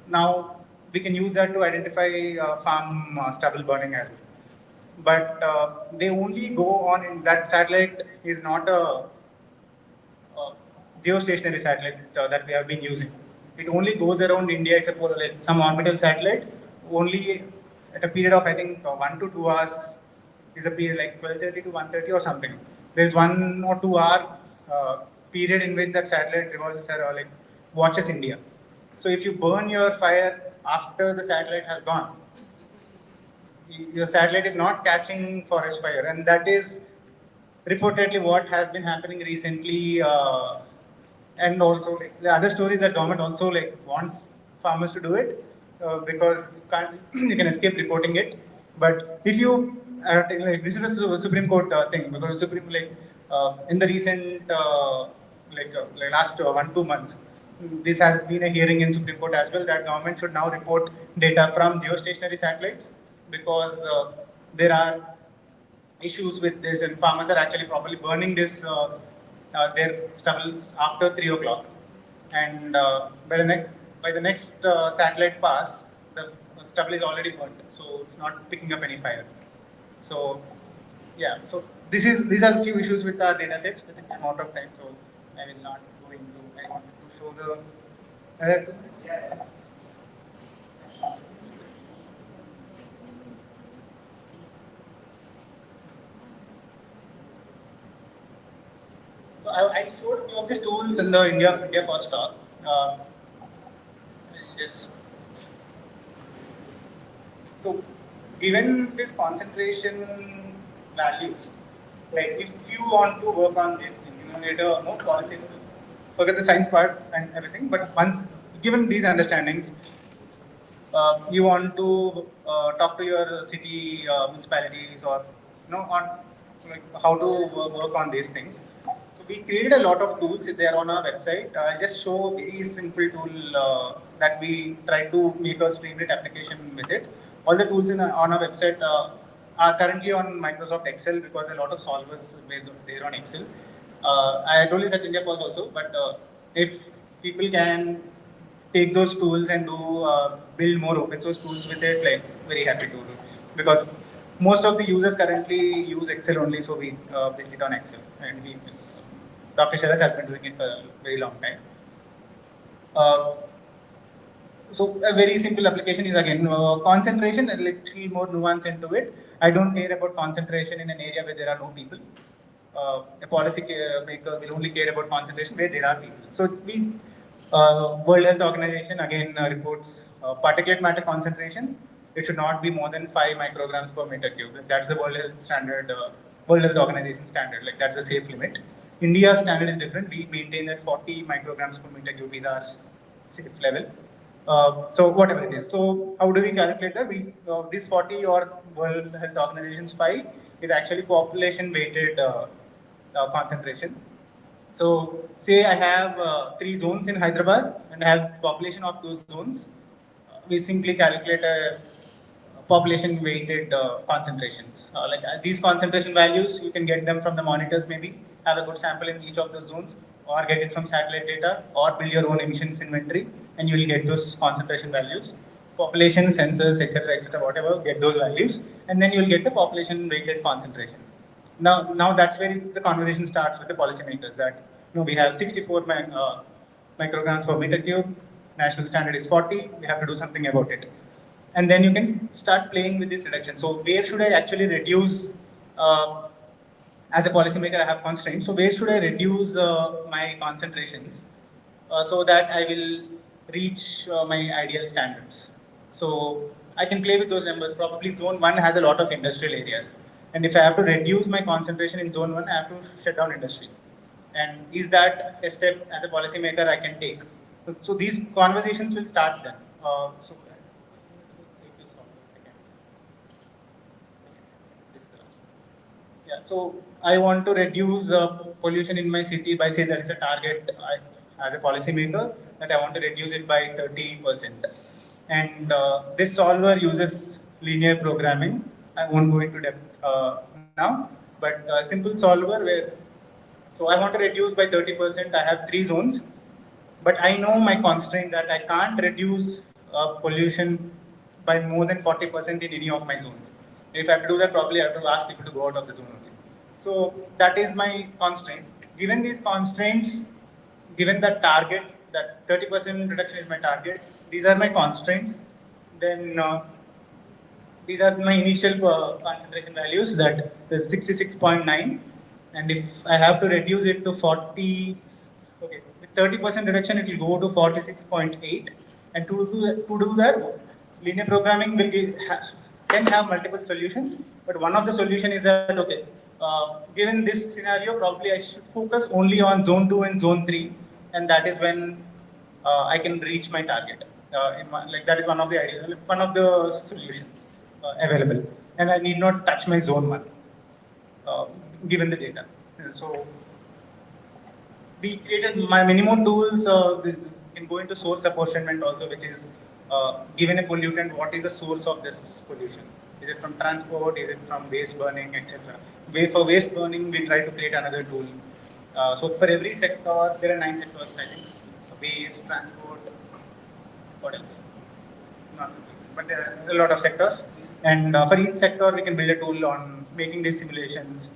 Now we can use that to identify farm stubble burning as well. But they only go on in that satellite is not a geostationary satellite that we have been using. It only goes around India except for like some orbital satellite. Only at a period of I think 1 to 2 hours is a period like 12:30 to 1:30 or something. There is 1 or 2 hour period in which that satellite revolves or like watches India. So if you burn your fire after the satellite has gone, your satellite is not catching forest fire, and that is reportedly what has been happening recently. And also, like, the other stories that government also like wants farmers to do it because you can't you can escape reporting it. But if you like, this is a Supreme Court thing because Supreme in the recent like last 1 2 months. This has been a hearing in Supreme Court as well that government should now report data from geostationary satellites because there are issues with this and farmers are actually probably burning their stubbles after 3 o'clock. And by the next satellite pass, the stubble is already burnt, so it's not picking up any fire. So yeah, so these are a few issues with our data sets. I think I'm out of time, so I will not go into. I wanted to show the. So I showed a few of these tools in the India First talk. Just so given this concentration values, like if you want to work on this, you need a no policy. Forget the science part and everything, but once given these understandings, you want to talk to your city municipalities or on like how to work on these things. So we created a lot of tools there on our website. I'll just show a very simple tool that we try to make a streamlit application with it. All the tools on our website are currently on Microsoft Excel because a lot of solvers were there on Excel. I told you that India was also, but if people can take those tools and do build more open source tools with it, like very happy to do. Because most of the users currently use Excel only, so we build it on Excel. And Dr. Sharat has been doing it for a very long time. Uh, so a very simple application is again concentration, a little more nuance into it. I don't care about concentration in an area where there are no people. A policy maker will only care about concentration where there are people. So the World Health Organization again reports particulate matter concentration. It should not be more than 5 micrograms per meter cube. That's the World Health standard, World Health Organization standard. Like that's the safe limit. India's standard is different. We maintain that 40 micrograms per meter cube is our safe level. So whatever it is. So how do we calculate that? We this 40 or World Health Organization's 5 is actually population weighted concentration. So say I have three zones in Hyderabad and I have population of those zones. We simply calculate a population weighted concentrations. These concentration values, you can get them from the monitors maybe, have a good sample in each of the zones, or get it from satellite data, or build your own emissions inventory, and you will get those concentration values. Population, sensors, etc., whatever, get those values, and then you will get the population weighted concentration. Now that's where the conversation starts with the policymakers that we have 64 micrograms per meter cube, national standard is 40, we have to do something about it. And then you can start playing with this reduction. So where should I actually reduce, as a policymaker I have constraints, so where should I reduce my concentrations so that I will reach my ideal standards. So I can play with those numbers. Probably zone 1 has a lot of industrial areas. And if I have to reduce my concentration in zone 1, I have to shut down industries. And is that a step as a policymaker I can take? So these conversations will start then. Yeah, so I want to reduce pollution in my city by, say, there is a target as a policymaker that I want to reduce it by 30%. And this solver uses linear programming. I won't go into depth now, but a simple solver where, so I want to reduce by 30%. I have three zones, but I know my constraint that I can't reduce pollution by more than 40% in any of my zones. If I have to do that, probably I have to ask people to go out of the zone only. So that is my constraint. Given these constraints, given that target, that 30% reduction is my target, these are my constraints, then these are my initial concentration values, that is 66.9. And if I have to reduce it to 40, okay, with 30% reduction, it will go to 46.8. And to do that, linear programming will can have multiple solutions. But one of the solution is that, okay, given this scenario, probably I should focus only on zone 2 and zone 3. And that is when I can reach my target. Like that is one of the ideas, one of the solutions available, and I need not touch my zone 1 uh, given the data. So we created my minimum tools. Can go into source apportionment also, which is given a pollutant, what is the source of this pollution? Is it from transport? Is it from waste burning, etc.? For waste burning, we try to create another tool. So for every sector, there are 9 sectors, I think: waste, transport, what else? Not, but there are a lot of sectors. And for each sector, we can build a tool on making these simulations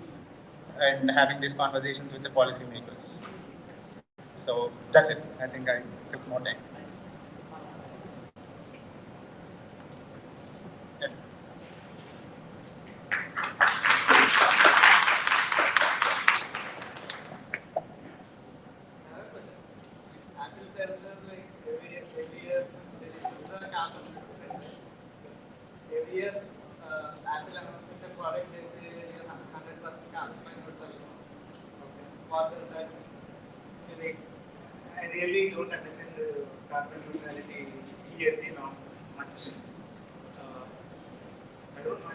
and having these conversations with the policymakers. So that's it. I think I took more time. Yeah. Apple tells us like every year they use the carbon. Every year Apple announces a product, they say 100% carbon neutral. Okay. What does that mean? Like, I really don't understand the carbon neutrality ESG norms much. I don't know.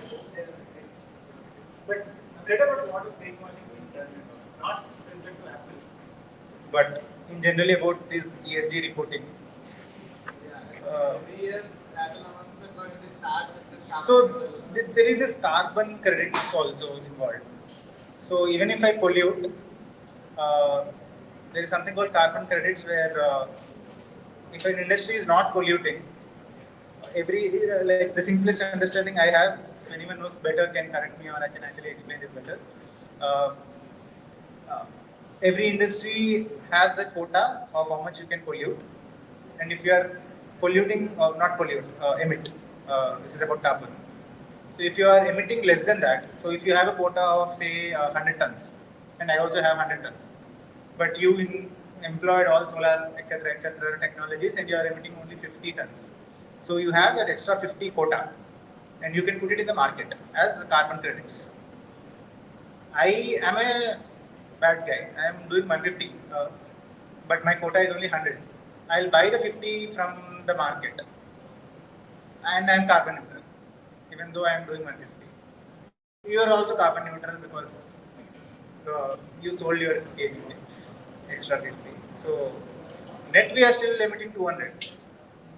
But I've read about a lot of greenwashing being done, not with respect to Apple, But in generally about this ESG reporting. every year Apple announces that going to start with this carbon So neutral. there is this carbon credits also involved. So even if I pollute, uh, there is something called carbon credits where if an industry is not polluting, like the simplest understanding I have, if anyone knows better can correct me or I can actually explain this better. Uh, uh, every industry has a quota of how much you can pollute, and if you are polluting or not pollute, emit, this is about carbon. So if you are emitting less than that, so if you have a quota of say 100 tons, and I also have 100 tons, but you employed all solar, etc., technologies, and you are emitting only 50 tons. So you have that extra 50 quota, and you can put it in the market as carbon credits. I am a bad guy. I am doing 150, but my quota is only 100. I'll buy the 50 from the market, and I'm carbon neutral, even though I'm doing 150. You are also carbon neutral because you sold your kg extra 50. So net we are still limiting 200,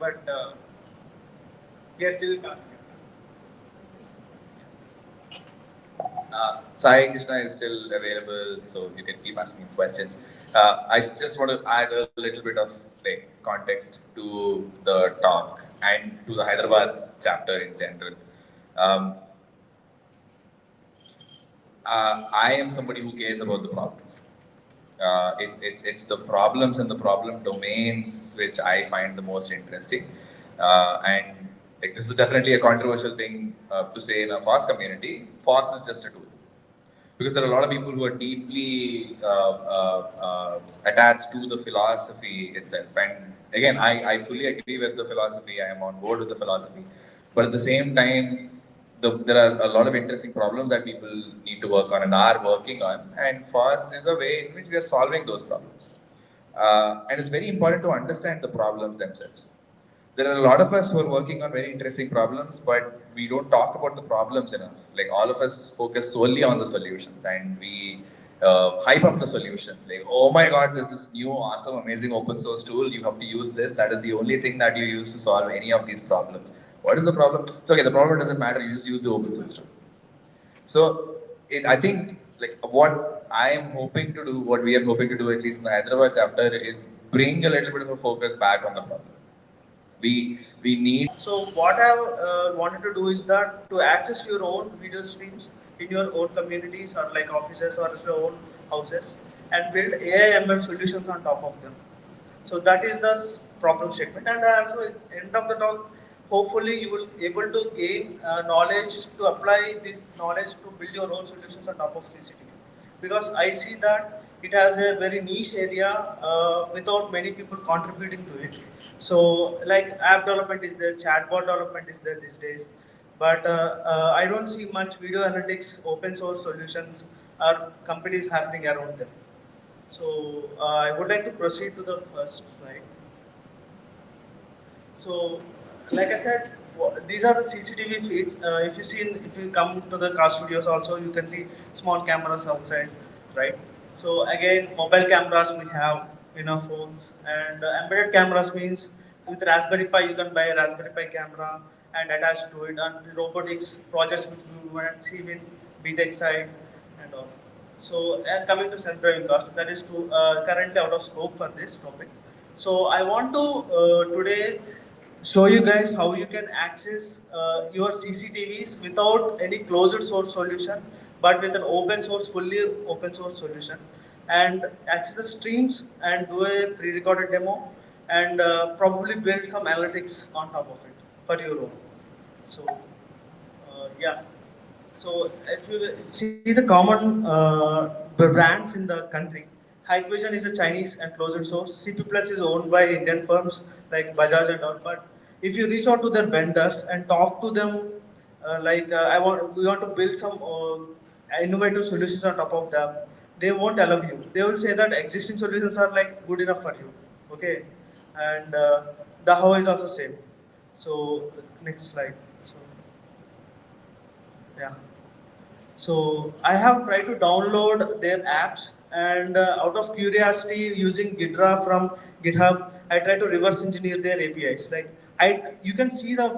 but we are still carbon neutral. Sai Krishna is still available, so you can keep asking questions. I just want to add a little bit of like context to the talk and to the Hyderabad chapter in general. Um, I am somebody who cares about the problems. It's the problems and the problem domains which I find the most interesting. And like, this is definitely a controversial thing to say in a FOSS community. FOSS is just a tool. Because there are a lot of people who are deeply attached to the philosophy itself. And again, I fully agree with the philosophy. I am on board with the philosophy. But at the same time, there are a lot of interesting problems that people need to work on and are working on. And FOSS is a way in which we are solving those problems. And it's very important to understand the problems themselves. There are a lot of us who are working on very interesting problems, but we don't talk about the problems enough. Like all of us focus solely on the solutions, and we hype up the solution. Like, oh my God, there's this new, awesome, amazing open source tool. You have to use this. That is the only thing that you use to solve any of these problems. What is the problem? It's okay. The problem doesn't matter. You just use the open source tool. So I think like what I am hoping to do, what we are hoping to do at least in the Hyderabad chapter, is bring a little bit of a focus back on the problem. We need. So what I wanted to do is that to access your own video streams in your own communities or like offices or your own houses and build AI ML solutions on top of them. So that is the problem statement. And also end of the talk, hopefully you will able to gain knowledge to apply this knowledge to build your own solutions on top of CCTV. Because I see that it has a very niche area without many people contributing to it. So like app development is there, chatbot development is there these days, but I don't see much video analytics, open source solutions or companies happening around them. So I would like to proceed to the first slide. So, like I said, these are the CCTV feeds. If you see, if you come to the car studios, also you can see small cameras outside, right? So again, mobile cameras we have in our phones, and embedded cameras means with Raspberry Pi you can buy a Raspberry Pi camera and attach to it, and robotics projects which we might see in BTech side and all. So, and coming to self-driving cars, that is currently out of scope for this topic. So, I want to today show you guys how you can access your CCTVs without any closed source solution, but with an open source, fully open source solution, and access the streams and do a pre-recorded demo, and probably build some analytics on top of it for your own. So, yeah. So if you see the common brands in the country, Hikvision is a Chinese and closed source. CP Plus is owned by Indian firms like Bajaj and all. But if you reach out to their vendors and talk to them, we want to build some innovative solutions on top of them, they won't allow you. They will say that existing solutions are like good enough for you. Okay, and the how is also same. So next slide. So yeah. So I have tried to download their apps, and out of curiosity, using Gitra from GitHub, I try to reverse engineer their APIs. Like you can see the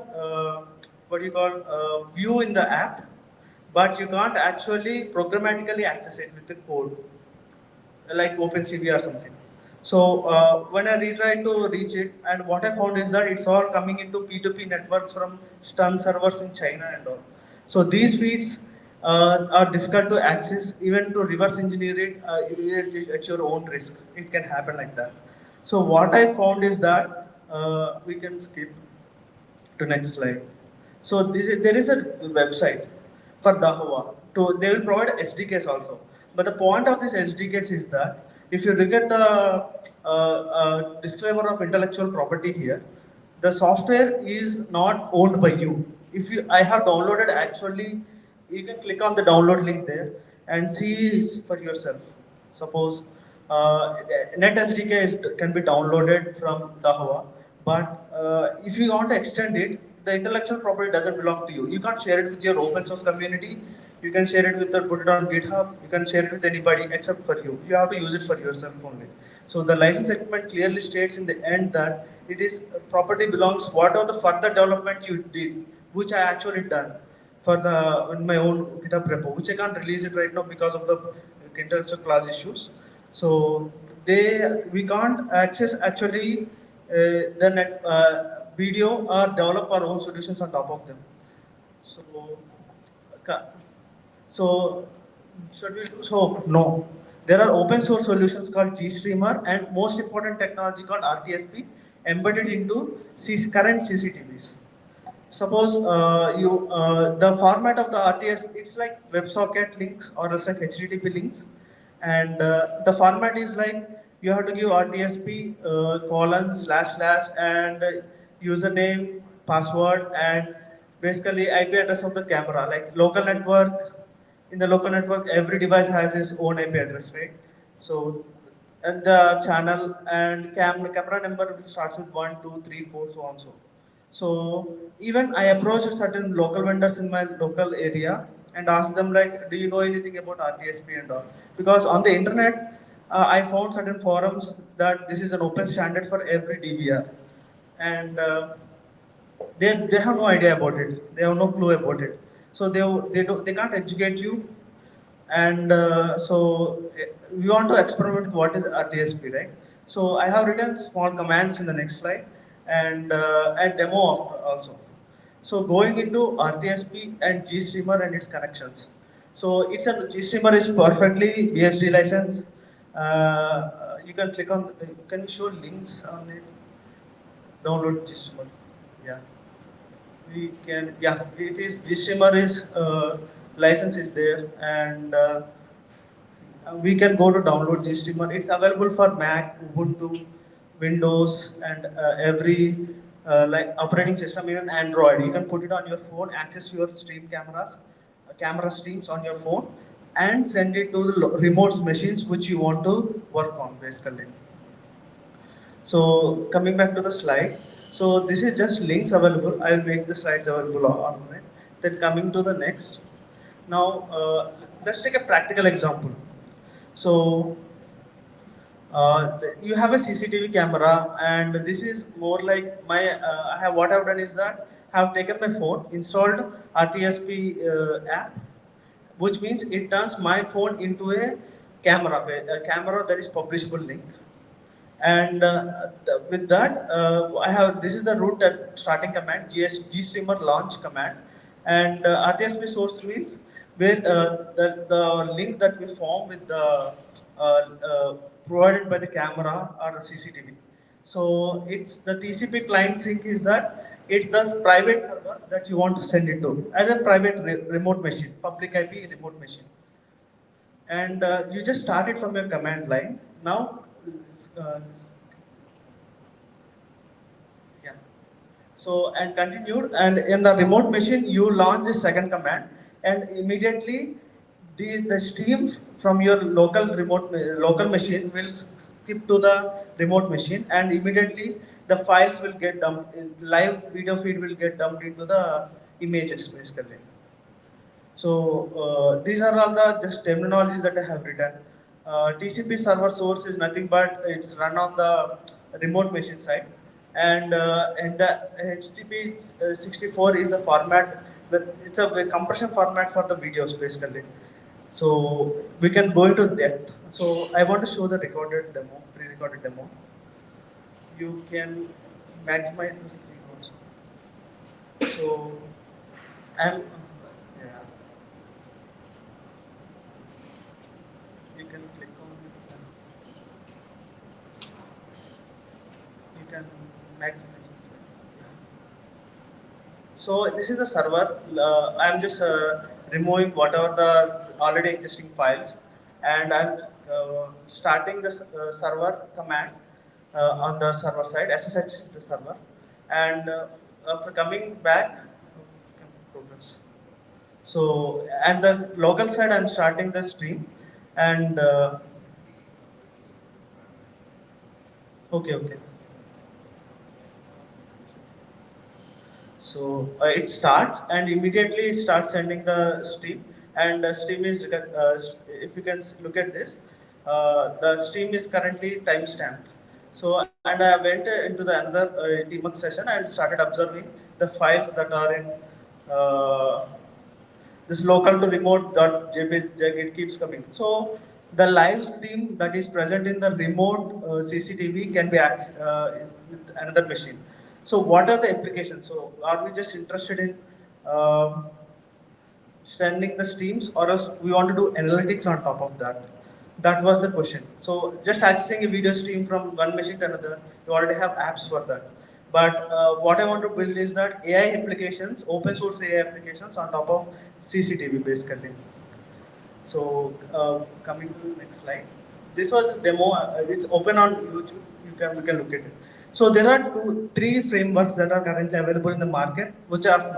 what you call view in the app, but you can't actually programmatically access it with the code like OpenCV or something. So when I retried to reach it, and what I found is that it's all coming into P2P networks from stun servers in China and all. So these feeds are difficult to access, even to reverse engineer it at your own risk. It can happen like that. So what I found is that we can skip to next slide. So there is a website for Dahua. They will provide SDKs also. But the point of this SDKs is that if you look at the disclaimer of intellectual property here, the software is not owned by you. If you, I have downloaded actually, you can click on the download link there and see for yourself. Suppose Net SDK can be downloaded from Dahua, but if you want to extend it, the intellectual property doesn't belong to you. You can't share it with your open source community. You can share it with or put it on GitHub. You can share it with anybody except for you. You have to use it for yourself only. So the license agreement clearly states in the end that it is property belongs whatever the further development you did, which I actually done for the in my own GitHub repo, which I can't release it right now because of the intellectual clause issues. So we can't access actually the net video or develop our own solutions on top of them. So, ca- so should we do so? No. There are open source solutions called GStreamer and most important technology called RTSP embedded into current CCTVs. Suppose the format of the RTS, it's like WebSocket links or else like HTTP links, and the format is like you have to give RTSP colon slash slash and username, password, and basically IP address of the camera, like local network. In the local network, every device has its own IP address, right? So, and the channel and camera number starts with 1, 2, 3, 4, so on so. So even I approached certain local vendors in my local area and asked them like, do you know anything about RTSP and all? Because on the internet, I found certain forums that this is an open standard for every DVR, and they have no idea about it. They have no clue about it. So they can't educate you, and we want to experiment with what is RTSP, right? So I have written small commands in the next slide and a demo also. So going into RTSP and GStreamer and its connections. So GStreamer is perfectly BSD license. You can click on. Can you show links on it? Download GStreamer. Yeah, we can. Yeah, it is GStreamer is license is there, and we can go to download GStreamer. It's available for Mac, Ubuntu, Windows, and every like operating system, even Android. You can put it on your phone, access your stream cameras, camera streams on your phone, and send it to the remote machines which you want to work on, basically. So coming back to the slide, so this is just links available. I will make the slides available online. Then coming to the next. Now let's take a practical example. So you have a CCTV camera, and this is more like my. I have what I've done is that I have taken my phone, installed RTSP app, which means it turns my phone into a camera that is publishable link. And with that, I have this is the root that starting command gstreamer launch command, and RTSP source means where the link that we form with the provided by the camera or the CCTV. So it's the TCP client sync is that it's the private server that you want to send it to as a private remote machine, public IP remote machine, and you just start it from your command line. Now. Uh, Yeah. So and continued, and in the remote machine you launch the second command, and immediately the stream from your local machine will skip to the remote machine, and immediately the files will get dumped. Live video feed will get dumped into the images, basically. So these are all the just terminologies that I have written. TCP server source is nothing but it's run on the remote machine side, and the HTTP 64 is the format. It's a compression format for the videos, basically. So we can go into depth. So I want to show the recorded demo, pre-recorded demo. You can maximize the screen also. So I'm yeah. You can click on it and you can maximize it. Yeah. So this is the server. I'm just removing whatever the already existing files, and I'm starting the server command on the server side, SSH the server, and after coming back, progress. So at the local side, I'm starting the stream, and okay. So it starts, and immediately it starts sending the stream, and stream is, if you can look at this, the stream is currently time stamped. So, and I went into the another debug session and started observing the files that are in uh, this local to remote dot jpeg, it keeps coming. So the live stream that is present in the remote CCTV can be accessed with another machine. So what are the applications? So are we just interested in sending the streams, or else we want to do analytics on top of that? That was the question. So just accessing a video stream from one machine to another, you already have apps for that. But what I want to build is that AI applications, open source AI applications on top of CCTV basically. So coming to the next slide, this was a demo. It's open on YouTube. You can look at it. So there are three frameworks that are currently available in the market, which I have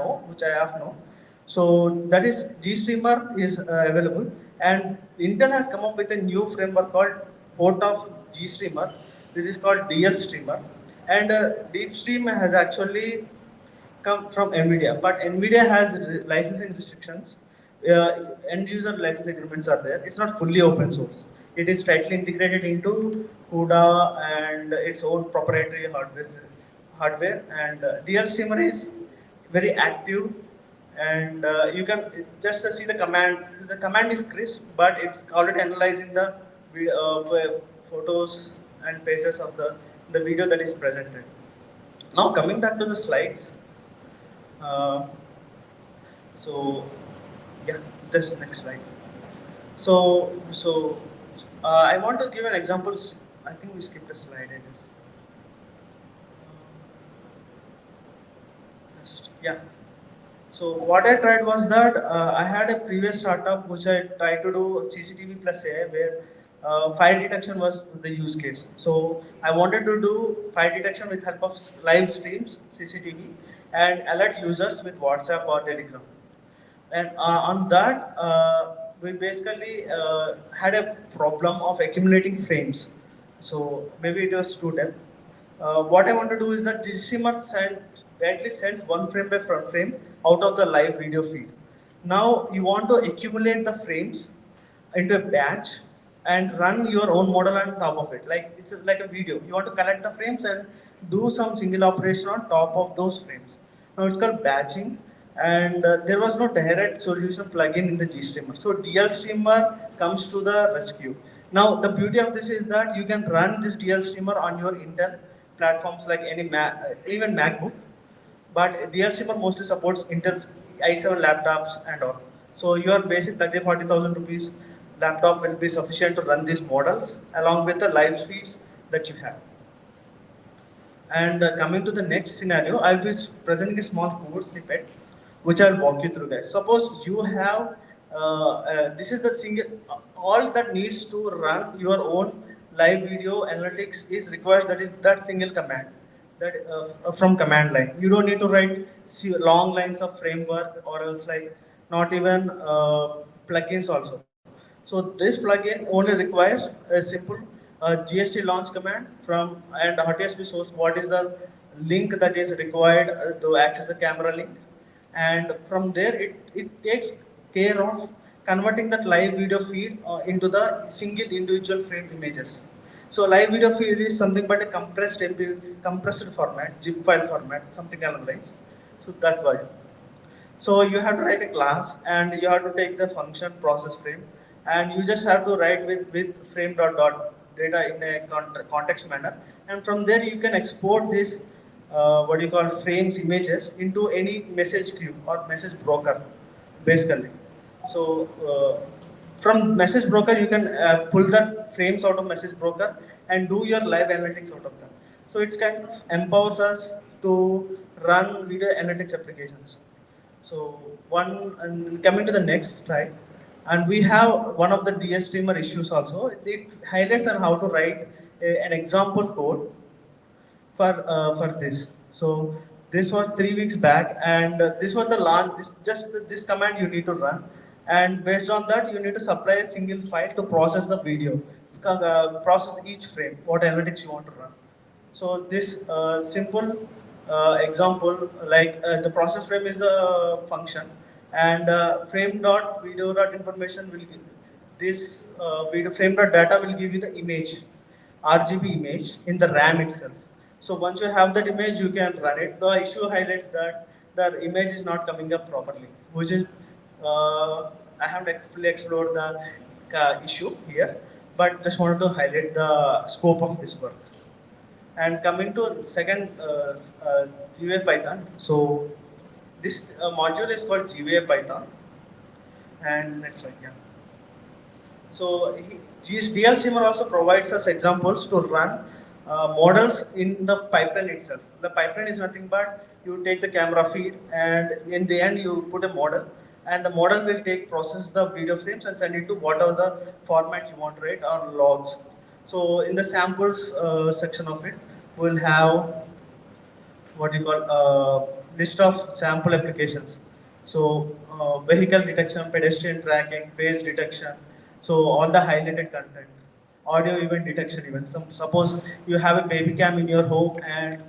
no. So that is GStreamer is available, and Intel has come up with a new framework called Port of GStreamer. This is called DL Streamer, and DeepStream has actually come from NVIDIA, but NVIDIA has licensing restrictions. End user license agreements are there. It's not fully open source. It is tightly integrated into CUDA and its own proprietary hardware. And DL Streamer is very active, and you can just see the command. The command is crisp, but it's already analyzing the photos and faces of the video that is presented. Now coming back to the slides. Uh, so yeah, just next slide. So I want to give an example. I think we skipped a slide. I guess. Yeah. So what I tried was that I had a previous startup which I tried to do CCTV plus AI, where fire detection was the use case. So I wanted to do fire detection with help of live streams, CCTV, and alert users with WhatsApp or Telegram. And on that, we basically had a problem of accumulating frames. So maybe it was too depth. What I want to do is that this streamer directly sends one frame by frame out of the live video feed. Now you want to accumulate the frames into a batch and run your own model on top of it. Like it's like a video. You want to collect the frames and do some single operation on top of those frames. Now it's called batching, and there was no direct solution plugin in the GStreamer. So DL Streamer comes to the rescue. Now the beauty of this is that you can run this DL Streamer on your Intel platforms like any even MacBook, but DL Streamer mostly supports Intel's i7 laptops and all. So your basic 30,000 to 40,000 rupees laptop will be sufficient to run these models along with the live feeds that you have. And coming to the next scenario, I'll be presenting a small code snippet, which I'll walk you through, guys. Suppose you have, this is the single, all that needs to run your own live video analytics is required, that is that single command, that from command line. You don't need to write long lines of framework, or else like not even plugins also. So this plugin only requires a simple GST launch command from and HotSP source. What is the link that is required to access the camera link? And from there, it takes care of converting that live video feed into the single individual frame images. So live video feed is something but a compressed format, zip file format, something along lines. So that way. So you have to write a class and you have to take the function process frame, and you just have to write with frame dot data in a context manner, and from there you can export this what you call frames images into any message queue or message broker basically. So from message broker you can pull the frames out of message broker and do your live analytics out of them. So it's kind of empowers us to run video analytics applications. So one, and coming to the next slide, and we have one of the DS streamer issues also. It highlights on how to write an example code for this. So this was 3 weeks back, and this was the launch. This command you need to run, and based on that, you need to supply a single file to process the video, process each frame, what analytics you want to run. So this simple example, like the process frame is a function, And frame dot video dot information will give this video frame dot data will give you the image, RGB image in the RAM itself. So once you have that image, you can run it. The issue highlights that the image is not coming up properly, which is I haven't fully explored the issue here, but just wanted to highlight the scope of this work. And coming to second GUI Python. So this module is called GUI Python. And next slide, yeah. So DL Streamer also provides us examples to run models in the pipeline itself. The pipeline is nothing but you take the camera feed and in the end you put a model and the model will process the video frames and send it to whatever the format you want to write or logs. So in the samples section of it, we'll have what you call list of sample applications. So vehicle detection, pedestrian tracking, face detection. So all the highlighted content, audio event detection event. Suppose you have a baby cam in your home and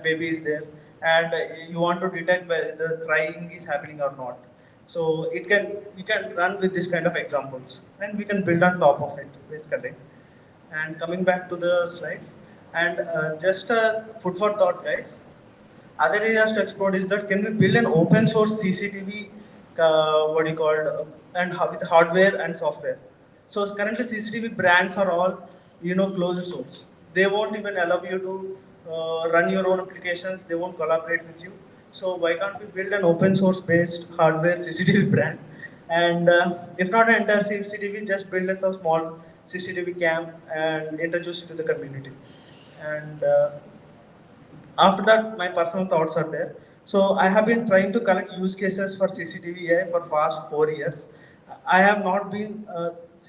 baby is there, and you want to detect whether the crying is happening or not. So you can run with this kind of examples, and we can build on top of it basically. And coming back to the slides, and just food for thought, guys. Other areas to explore is that can we build an open source CCTV, what do you call, with hardware and software. So currently CCTV brands are all, closed source. They won't even allow you to run your own applications. They won't collaborate with you. So why can't we build an open source based hardware CCTV brand? And if not an entire CCTV, just build a small CCTV cam and introduce it to the community. And after that, my personal thoughts are there. So I have been trying to collect use cases for CCTV AI for past 4 years. I have not been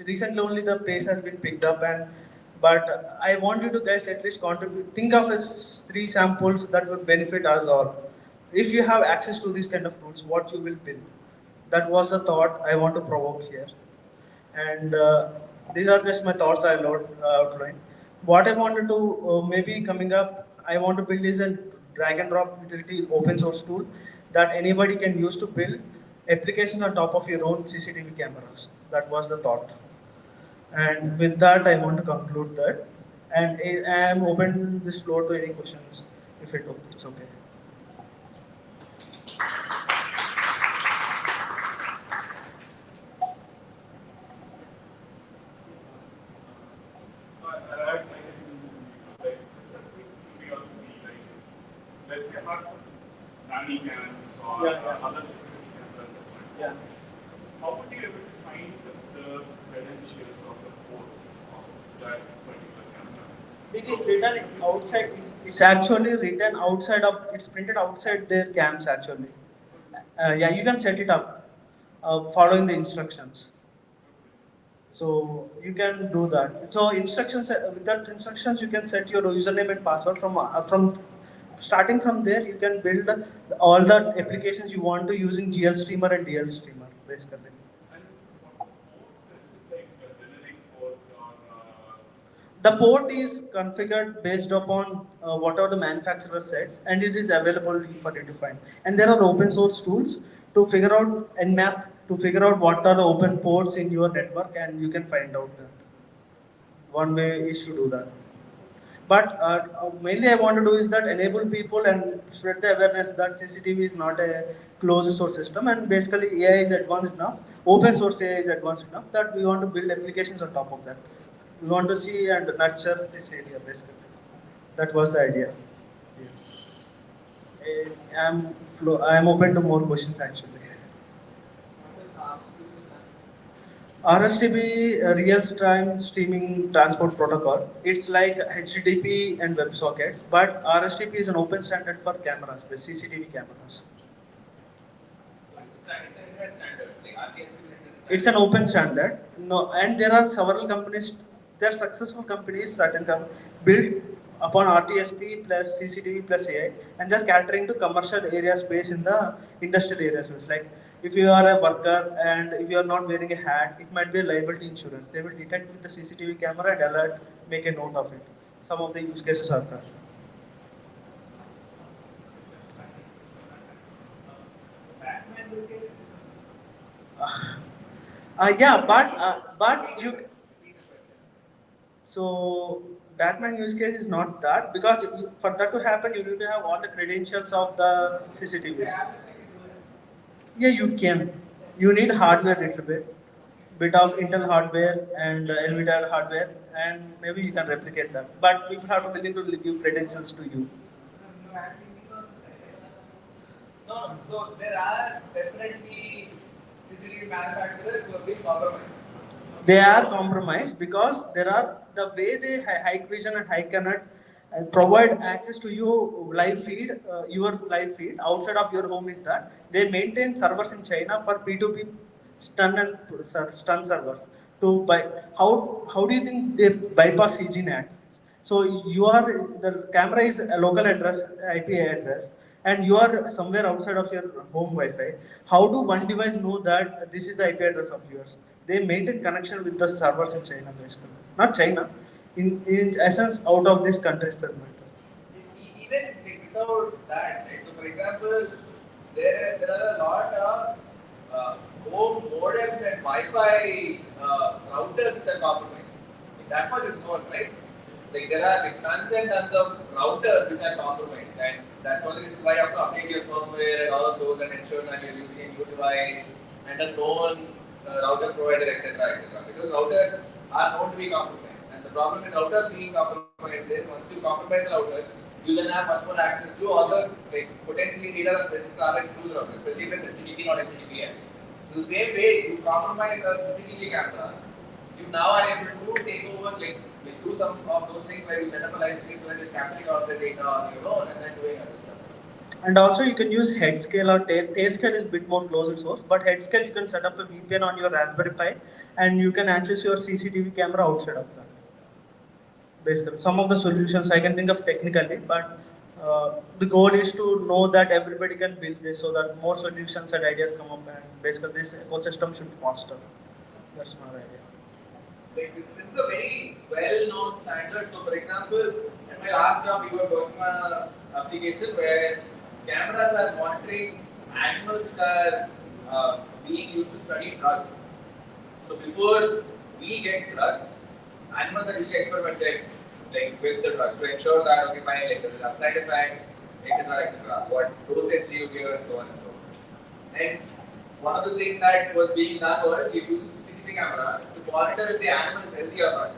recently only the pace has been picked up and but I want you to guys at least contribute. Think of as 3 samples that would benefit us all. If you have access to these kind of tools, what you will build. That was the thought I want to provoke here. And these are just my thoughts I outlined. What I wanted to maybe coming up, I want to build is a drag and drop utility open source tool that anybody can use to build applications on top of your own CCTV cameras. That was the thought. And with that, I want to conclude that. And I am open this floor to any questions if it's okay. Let's say apart from nanny cams or other security cameras, Yeah. how would you be able to find the credentials of the port of that particular camera? It is written outside. It's actually written outside of. It's printed outside their cams actually. Yeah, you can set it up following the instructions. So you can do that. So instructions with that instructions you can set your username and password from starting from there you can build all the applications you want to using GL Streamer and DL Streamer basically. And for the port, is it like a generic port or The port is configured based upon whatever the manufacturer sets, and it is available for you to find. And there are open source tools to figure out Nmap to figure out what are the open ports in your network, and you can find out that. One way is to do that. But mainly I want to do is that enable people and spread the awareness that CCTV is not a closed source system, and basically AI is advanced enough, open source AI is advanced enough that we want to build applications on top of that. We want to see and nurture this area basically. That was the idea. I am open to more questions actually. RSTP, real-time streaming transport protocol. It's like HTTP and WebSockets, but RSTP is an open standard for cameras, the CCTV cameras. It's a standard, like RTSP It's an open standard. No, and there are several companies. There are successful companies, certain built upon RTSP plus CCTV plus AI, and they're catering to commercial area space in the industrial area space. Like if you are a worker and if you are not wearing a hat, it might be a liability insurance. They will detect with the CCTV camera and alert, make a note of it. Some of the use cases are there. Yeah, but you. So Batman use case is not that because for that to happen, you need to have all the credentials of the CCTVs. Yeah, you can. You need hardware little bit of Intel hardware and NVIDIA hardware, and maybe you can replicate that. But people have to willing to give credentials to you. No, so there are definitely CCTV manufacturers who have been compromised. They are compromised because there are the way they high vision and high connect provide access to your live feed outside of your home is that they maintain servers in China for P2P stun servers to buy. How do you think they bypass CGNAT? So the camera is a local address, IP address, and you are somewhere outside of your home Wi-Fi. How do one device know that this is the IP address of yours? They maintain connection with the servers in China, basically. Not China, in essence, out of this country's perimeter. Even without that, right? So for example, there are a lot of home modems and Wi-Fi routers that are compromised. That much is known, right? Like there are like tons and tons of routers which are compromised, and that's one reason why you have to update your firmware and all of those and ensure that you're using a new device and a known router provider, etc., etc. Because routers are known to be compromised, and the problem with routers being compromised is once you compromise the router, you then have much more access to other like potentially data that is traveling through the router, especially with HTTP not HTTPS. So the same way you compromise a CCTV camera, you now are able to take over like do some of those things where you set up a live stream where you're capturing all the data on your own and then doing other stuff. And also you can use head scale or tail scale is a bit more closer source, but head scale you can set up a VPN on your Raspberry Pi and you can access your CCTV camera outside of that. Basically, some of the solutions I can think of technically, but the goal is to know that everybody can build this so that more solutions and ideas come up and basically this ecosystem should foster. That's my idea. Like this is a very well-known standard. So, for example, at my last job, we were working on an application where cameras are monitoring animals which are being used to study drugs. So, before we get drugs, animals are really experimented like with the drugs to ensure that okay, fine, like there are side effects, etc., etc. What dosage do you give, and so on and so on. And one of the things that was being done was you use a CCTV camera to monitor if the animal is healthy or not.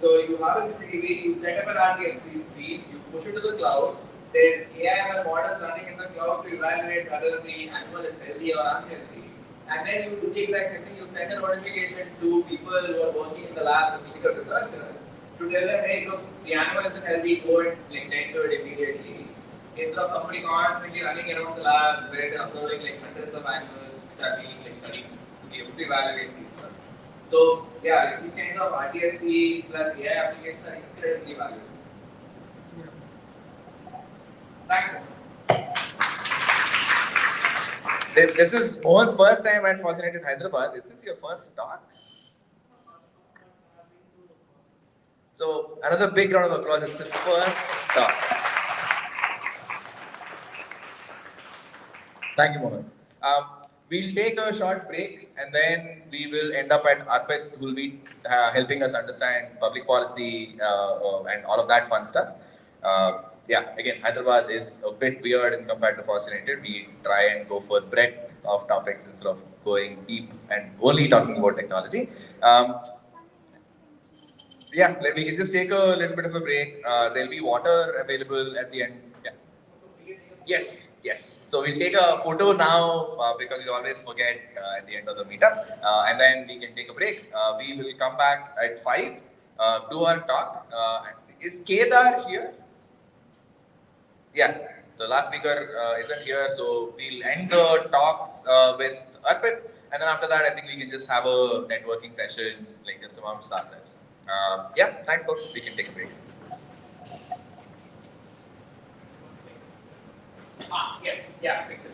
So you have a CCTV, you set up an RTSP screen, you push it to the cloud. There's AI models running in the cloud to evaluate whether the animal is healthy or unhealthy. And then you do the exact same thing, you send a notification to people who are working in the lab, the clinical researchers, to tell them, hey, look, the animal isn't healthy, go and like, tend to it immediately. Instead of somebody constantly running around the lab where they're observing like hundreds of animals which are being like studied to be able to evaluate these drugs. So yeah, these kinds of RTSP plus AI applications are incredibly valuable. Thanks. This is Mohan's first time at FOSS United Hyderabad. Is this your first talk? So another big round of applause. It's his first talk. Thank you, Mohan. We'll take a short break and then we will end up at Arpit, who will be helping us understand public policy and all of that fun stuff. Yeah, again, Hyderabad is a bit weird in compared to FOSS United. We try and go for breadth of topics instead of going deep and only talking about technology. Yeah, we can just take a little bit of a break. There'll be water available at the end. Yeah. Yes, yes. So we'll take a photo now because we always forget at the end of the meetup, and then we can take a break. We will come back at 5, do our talk. Is Kedar here? Yeah, the last speaker isn't here, so we'll end the talks with Arpit, and then after that, I think we can just have a networking session, like just amongst ourselves. Yeah, thanks, folks. We can take a break. Yes, yeah, picture.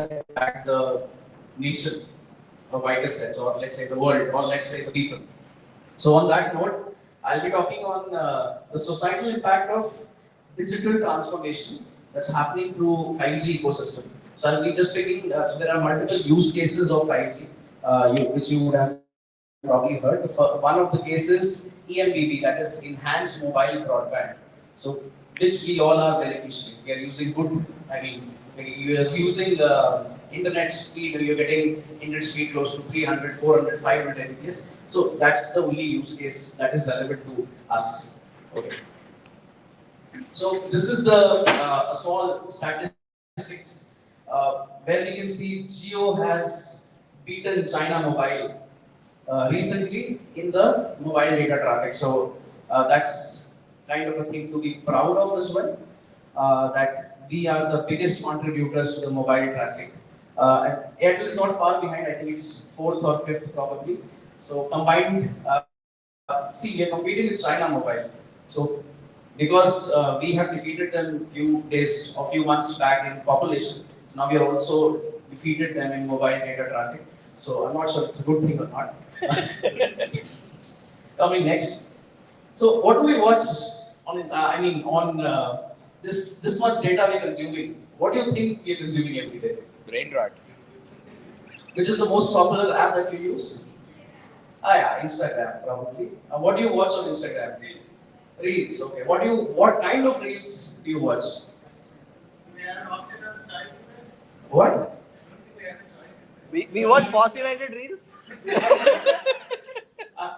impact the nation, a wider sense, or let's say the world, or let's say the people. So on that note, I'll be talking on the societal impact of digital transformation that's happening through 5G ecosystem. So I'll be just picking, there are multiple use cases of 5G, which you would have probably heard. One of the cases, EMBB, that is Enhanced Mobile Broadband. So which we all are beneficiaries. We are using good, I mean, you are using internet speed, and you're getting internet speed close to 300, 400, 500 Mbps. So that's the only use case that is relevant to us. Okay. So this is the a small statistics where we can see Geo has beaten China Mobile recently in the mobile data traffic. So that's kind of a thing to be proud of as well. That we are the biggest contributors to the mobile traffic. And Airtel is not far behind. I think it's fourth or fifth probably. So combined, see, we are competing with China Mobile. So because we have defeated them a few months back in population, now we are also defeated them in mobile data traffic. So I'm not sure it's a good thing or not. Coming next. So what do we watch on? This much data we're consuming. What do you think we're consuming every day? Brain rot. Which is the most popular app that you use? Ah, yeah, Instagram probably. What do you watch on Instagram? Reels. Okay. What kind of reels do you watch? What? We watch FOSS United reels.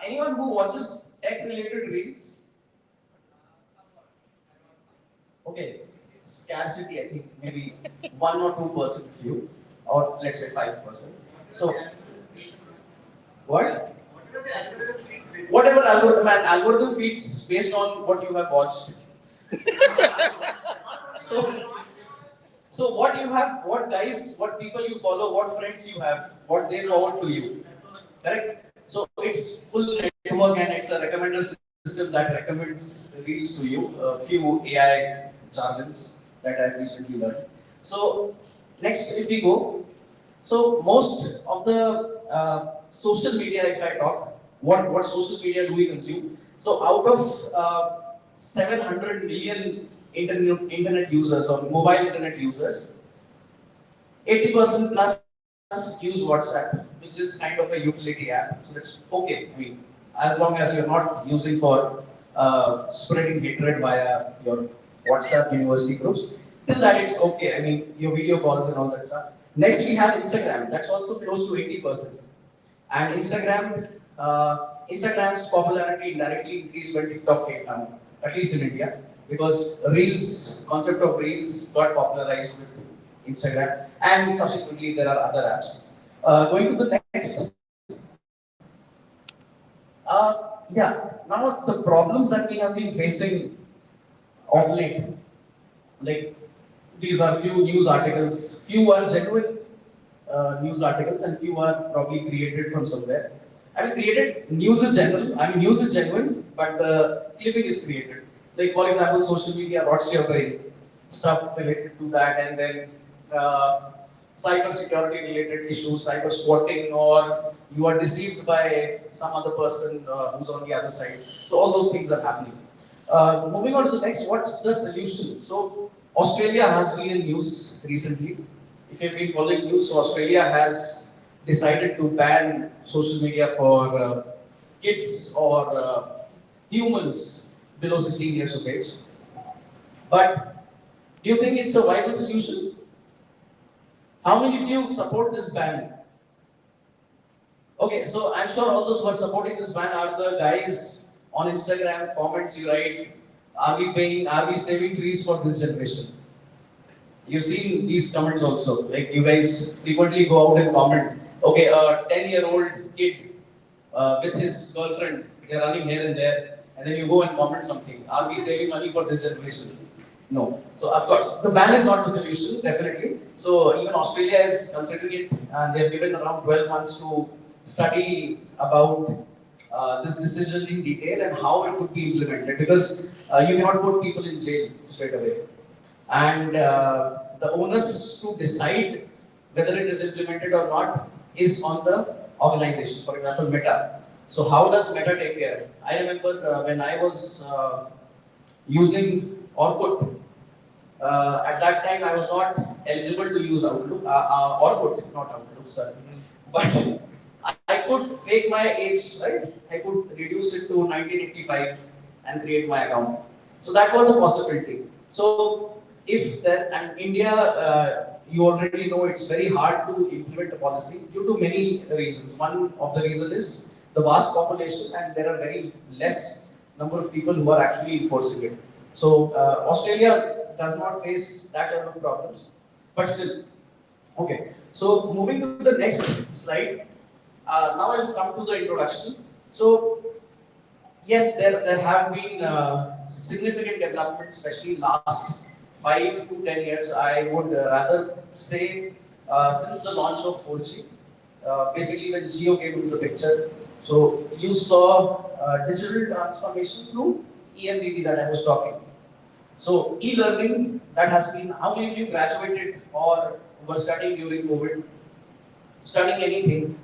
Anyone who watches tech-related reels? Okay, scarcity. I think maybe 1 or 2% few, or let's say 5%. So, what? Whatever algorithm feeds based on what you have watched. So, so what people you follow, what friends you have, what they forward to you, correct? So it's full network and it's a recommender system that recommends reels to you. A few AI jargons that I've recently learned. So next, if we go, so most of the social media, if I talk, what social media do we consume? So out of 700 million internet users or mobile internet users, 80% plus use WhatsApp, which is kind of a utility app. So that's okay. I mean, as long as you're not using for spreading hatred via your WhatsApp university groups, till that it's okay. I mean, your video calls and all that stuff. Next, we have Instagram. That's also close to 80%. And Instagram's popularity indirectly increased when TikTok came down, at least in India, because Reels, concept of Reels got popularized with Instagram, and subsequently there are other apps. Going to the next, now the problems that we have been facing of late, like these are few news articles, few are genuine news articles, and few are probably created from somewhere. I mean, created news is general. I mean, news is genuine, but the clipping is created. Like for example, social media rots your brain, stuff related to that, and then cyber security related issues, cyber squatting, or you are deceived by some other person who's on the other side. So all those things are happening. Moving on to the next, what's the solution? So Australia has been in news recently. If you've been following news, so Australia has decided to ban social media for kids or humans below 16 years of age. But do you think it's a viable solution? How many of you support this ban? Okay, so I'm sure all those who are supporting this ban are the guys on Instagram, comments you write, are we saving trees for this generation? You've seen these comments also, like you guys frequently go out and comment, okay, a 10-year-old kid with his girlfriend, they're running here and there, and then you go and comment something, are we saving money for this generation? No. So of course, the ban is not the solution, definitely. So even Australia is considering it, and they have given around 12 months to study about this decision in detail and how it could be implemented. Because you cannot put people in jail straight away, and the onus to decide whether it is implemented or not is on the organization. For example, Meta. So how does Meta take care? I remember when I was using Orkut. At that time, I was not eligible to use Outlook, Orkut, not Outlook, sorry. But I could fake my age, right? I could reduce it to 1985 and create my account. So that was a possibility. So if that, and India, you already know it's very hard to implement a policy due to many reasons. One of the reasons is the vast population and there are very less number of people who are actually enforcing it. So Australia does not face that kind of problems, but still. Okay, so moving to the next slide. Now I'll come to the introduction. So yes, there have been significant developments, especially last 5 to 10 years. I would rather say since the launch of 4G, basically when Geo came into the picture. So you saw digital transformation through EMBB that I was talking. So e-learning that has been, how many of you graduated or were studying during COVID? Studying anything?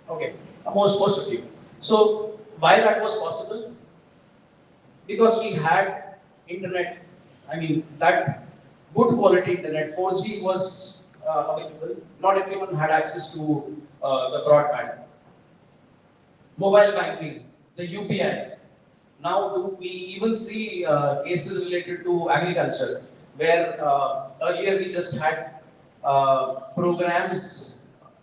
Okay, most of you. So why that was possible? Because we had internet. I mean that good quality internet. 4G was available. Not everyone had access to the broadband. Mobile banking, the UPI. Now do we even see cases related to agriculture, where earlier we just had programs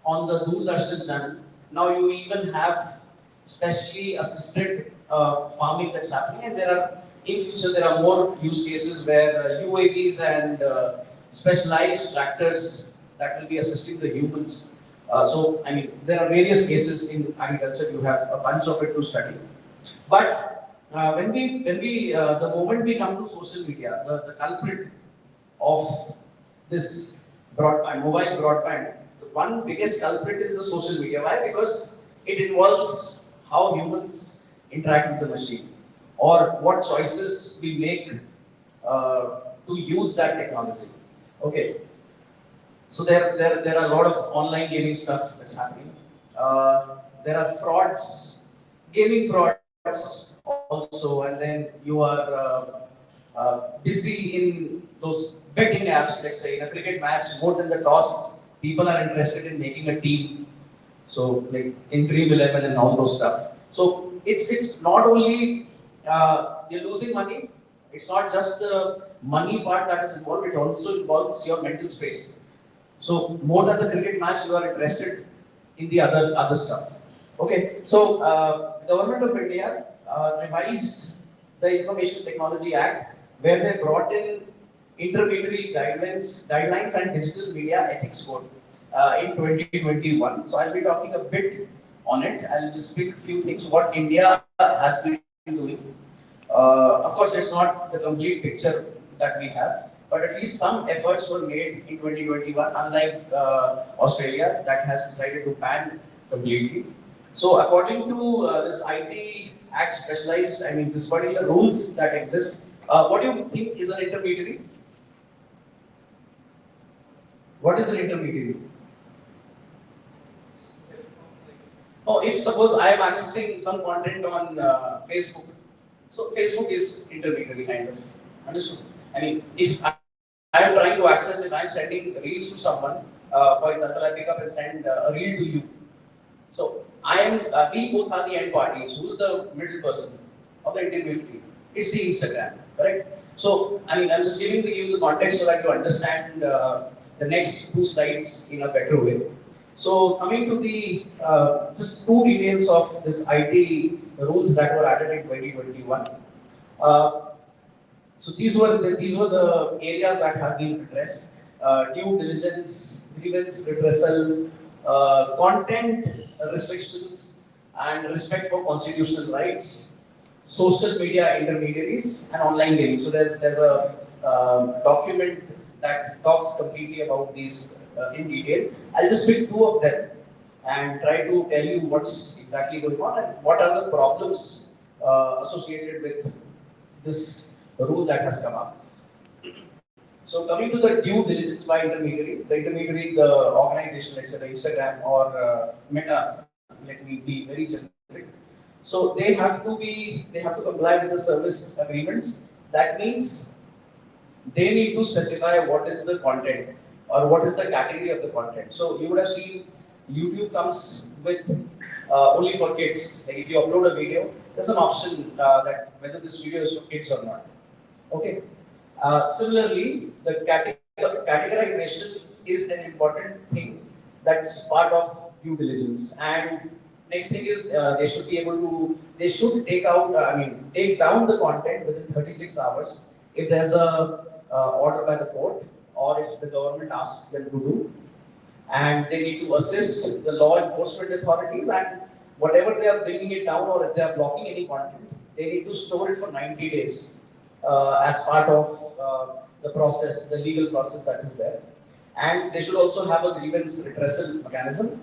on the Doordarshan channel. Now you even have specially assisted farming that's happening, and there are in future there are more use cases where UAVs and specialized tractors that will be assisting the humans. So I mean there are various cases in agriculture. You have a bunch of it to study, but the moment we come to social media, the culprit of this broadband, mobile broadband, the one biggest culprit is the social media. Why? Because it involves how humans interact with the machine, or what choices we make to use that technology. Okay, so there are a lot of online gaming stuff that's happening. There are frauds, gaming frauds also, and then you are busy in those betting apps. Let's say in a cricket match, more than the toss, people are interested in making a team. So like in Dream 11 and all those stuff. So it's not only you're losing money. It's not just the money part that is involved. It also involves your mental space. So more than the cricket match, you are interested in the other stuff. Okay, so Government of India revised the Information Technology Act, where they brought in intermediary guidelines and digital media ethics code in 2021. So I'll be talking a bit on it. I'll just pick a few things what India has been doing. Of course, it's not the complete picture that we have, but at least some efforts were made in 2021, unlike Australia that has decided to ban completely. So according to this IT Act specialized, I mean this particular rules that exist, what do you think is an intermediary? What is an intermediary? Oh, if suppose I am accessing some content on Facebook, so Facebook is intermediary kind of. Understood? I mean, if I am trying to access, if I am sending reels to someone, for example, I pick up and send a reel to you. So we both are the end parties. Who's the middle person of the intermediary? It's the Instagram, correct? So I mean, I'm just giving you the context so that you understand the next two slides in a better way. So coming to the just two details of this IT rules that were added in 2021. Uh, so these were the areas that have been addressed: due diligence, grievance redressal, content restrictions, and respect for constitutional rights, social media intermediaries, and online gaming. So there's a document that talks completely about these in detail. I'll just pick two of them and try to tell you what's exactly going on and what are the problems associated with this rule that has come up. So coming to the due diligence by intermediary, the intermediary, the organization, let's say the Instagram or Meta, let me be very generic. So they have to comply with the service agreements. That means they need to specify what is the content or what is the category of the content. So you would have seen YouTube comes with only for kids. Like if you upload a video, there's an option that whether this video is for kids or not. Okay. Similarly, the categorization is an important thing that's part of due diligence. And next thing is they should be able to, they should take out, take down the content within 36 hours if there's a order by the court or if the government asks them to do. And they need to assist the law enforcement authorities and whatever they are bringing it down or if they are blocking any content, they need to store it for 90 days as part of the process, the legal process that is there. And they should also have a grievance redressal mechanism.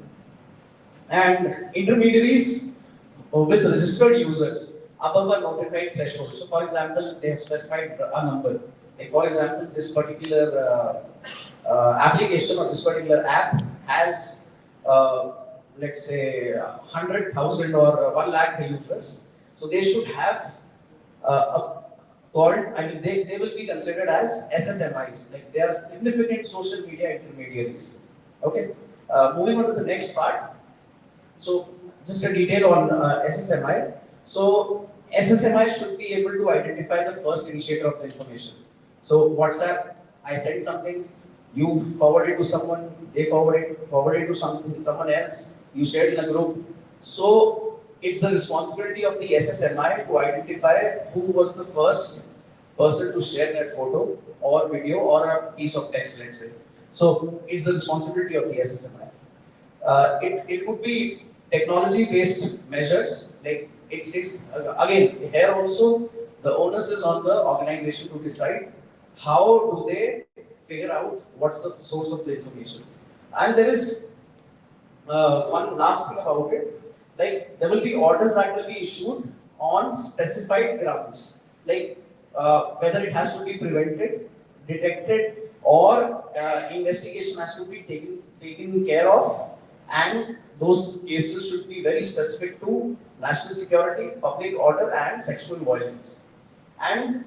And intermediaries with registered users above a notified threshold. So, for example, they have specified a number. Like, for example, this particular application or this particular app has, let's say, 100,000 or 1 lakh users. So, they should have a called, they will be considered as SSMIs, like they are significant social media intermediaries. Okay, moving on to the next part. So, just a detail on SSMI. So, SSMI should be able to identify the first initiator of the information. So, WhatsApp, I send something, you forward it to someone, they forward it to someone else, you share it in a group. So, it's the responsibility of the SSMI to identify who was the first person to share that photo or video or a piece of text, let's say. So, it's the responsibility of the SSMI. It could be technology-based measures, like it's again, here also, the onus is on the organization to decide how do they figure out what's the source of the information. And there is one last thing about it, like there will be orders that will be issued on specified grounds, like whether it has to be prevented, detected, or investigation has to be taken care of, and those cases should be very specific to national security, public order, and sexual violence. And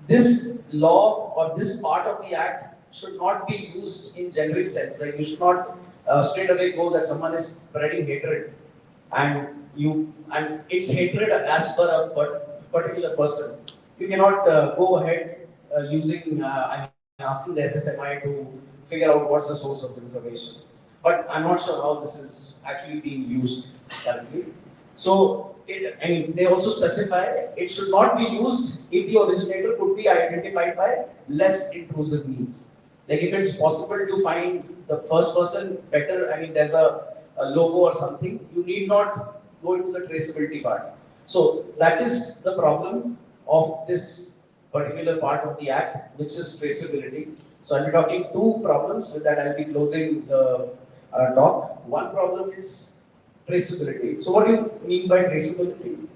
this law or this part of the act should not be used in generic sense. Like you should not straight away go that someone is spreading hatred, and it's hatred as per a particular person. You cannot go ahead using asking the SSMI to figure out what's the source of the information. But I'm not sure how this is actually being used currently. So, they also specify it should not be used if the originator could be identified by less intrusive means. Like if it's possible to find the first person better, there's a logo or something, you need not go into the traceability part. So that is the problem of this particular part of the act, which is traceability. So I'll be talking two problems. With that, I'll be closing the talk. One problem is traceability. So what do you mean by traceability?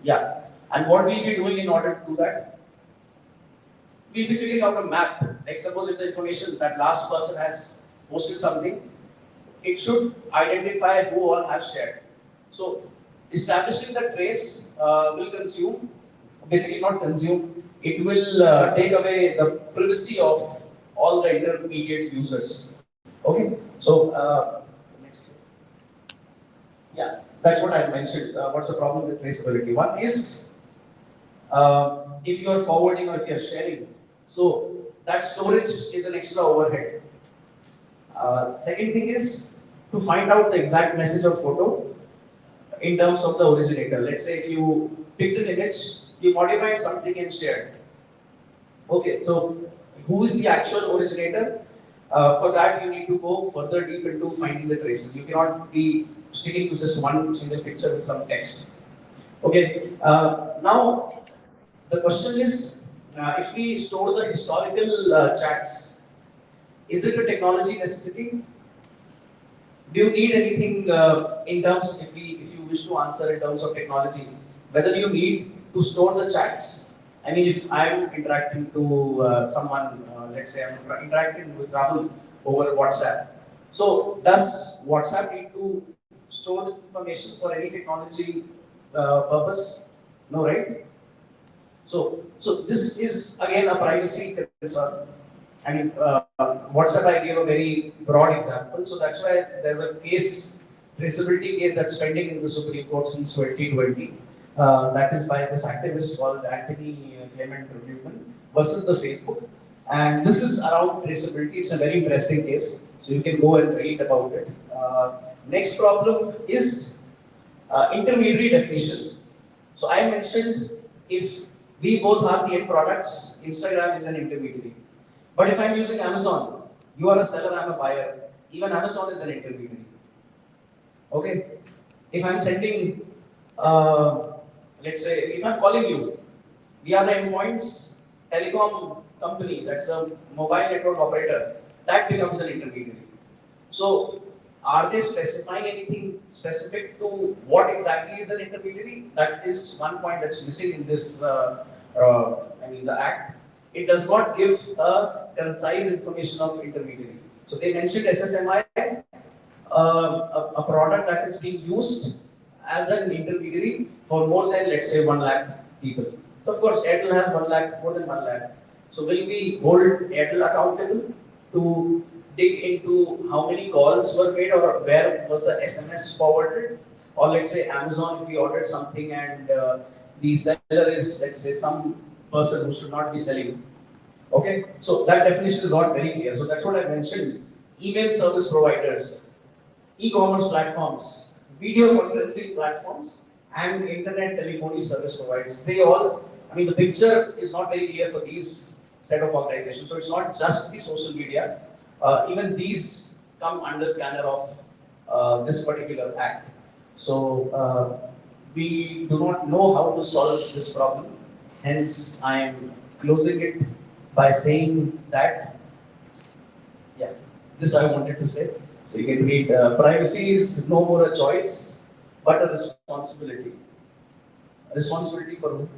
Yeah. And what we'll be doing in order to do that? We'll be figuring out a map. Like suppose if the information that last person has posted something, it should identify who all have shared. So establishing the trace will consume, basically not consume, it will take away the privacy of all the intermediate users. Okay, so next. Yeah, that's what I mentioned. What's the problem with traceability? One is if you are forwarding or if you are sharing, so that storage is an extra overhead. Second thing is to find out the exact message or photo in terms of the originator. Let's say if you picked an image, you modified something and shared. Okay, so who is the actual originator? For that, you need to go further deep into finding the traces. You cannot be sticking to just one single picture with some text. Okay, now the question is, if we store the historical chats, is it a technology necessity? Do you need anything in terms, if you wish to answer in terms of technology, whether you need to store the chats. I mean, if I'm interacting to someone, let's say I'm interacting with Rahul over WhatsApp. So does WhatsApp need to store this information for any technology purpose? No, right? So this is again a privacy concern. I mean, WhatsApp I gave a very broad example. So that's why there's a case, traceability case that's pending in the Supreme Court since 2020. That is by this activist called Anthony Clement Newman versus the Facebook. And this is around traceability. It's a very interesting case. So you can go and read about it. Next problem is intermediary definition. So I mentioned if we both are the end products, Instagram is an intermediary. But if I'm using Amazon, you are a seller, I'm a buyer. Even Amazon is an intermediary. Okay? If I'm sending, let's say, if I'm calling you, we are the endpoints, telecom company, that's a mobile network operator, that becomes an intermediary. So, are they specifying anything specific to what exactly is an intermediary? That is one point that's missing in this, the Act. It does not give a concise information of intermediary. So they mentioned SSMI, a product that is being used as an intermediary for more than, let's say, 1 lakh people. So of course, Airtel has 1 lakh, more than 1 lakh. So will we hold Airtel accountable to dig into how many calls were made or where was the SMS forwarded? Or let's say Amazon, if we ordered something and the seller is, let's say, some person who should not be selling. Okay, so that definition is not very clear. So that's what I mentioned. Email service providers, e-commerce platforms, video conferencing platforms, and internet telephony service providers. They all, the picture is not very clear for these set of organizations. So it's not just the social media. Even these come under scanner of this particular act. So we do not know how to solve this problem. Hence, I am closing it by saying that, yeah, this I wanted to say. So you can read, privacy is no more a choice, but a responsibility. A responsibility for who?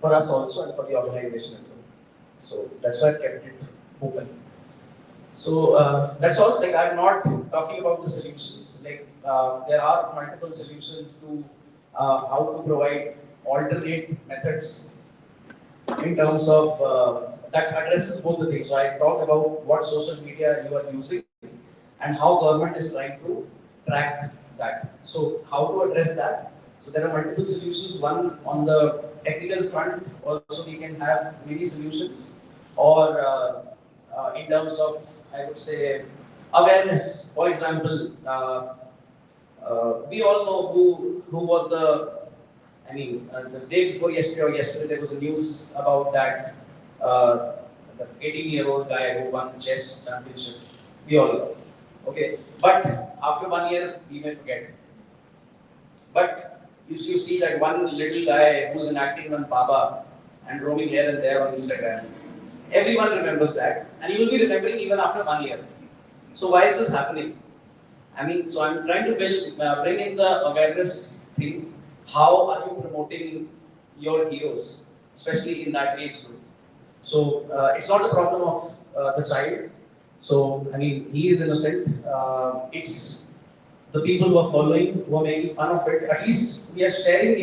For us also and for the organization as well. So that's why I've kept it open. So that's all. Like I'm not talking about the solutions. Like there are multiple solutions to how to provide alternate methods in terms of that addresses both the things. So I talked about what social media you are using and how government is trying to track that. So how to address that? So there are multiple solutions. One on the technical front, also we can have many solutions, or in terms of, I would say, awareness. For example, we all know who was the day before yesterday or yesterday there was a news about that the 18-year-old guy who won chess championship. We all know. Okay, but after 1 year we may forget. But if you see that one little guy who's enacting on Baba and roaming here and there on Instagram, everyone remembers that, and you will be remembering even after 1 year. So why is this happening? So I'm trying to bring in the awareness thing. How are you promoting your heroes, especially in that age group? So it's not the problem of the child. So he is innocent. It's the people who are following, who are making fun of it. At least we are sharing.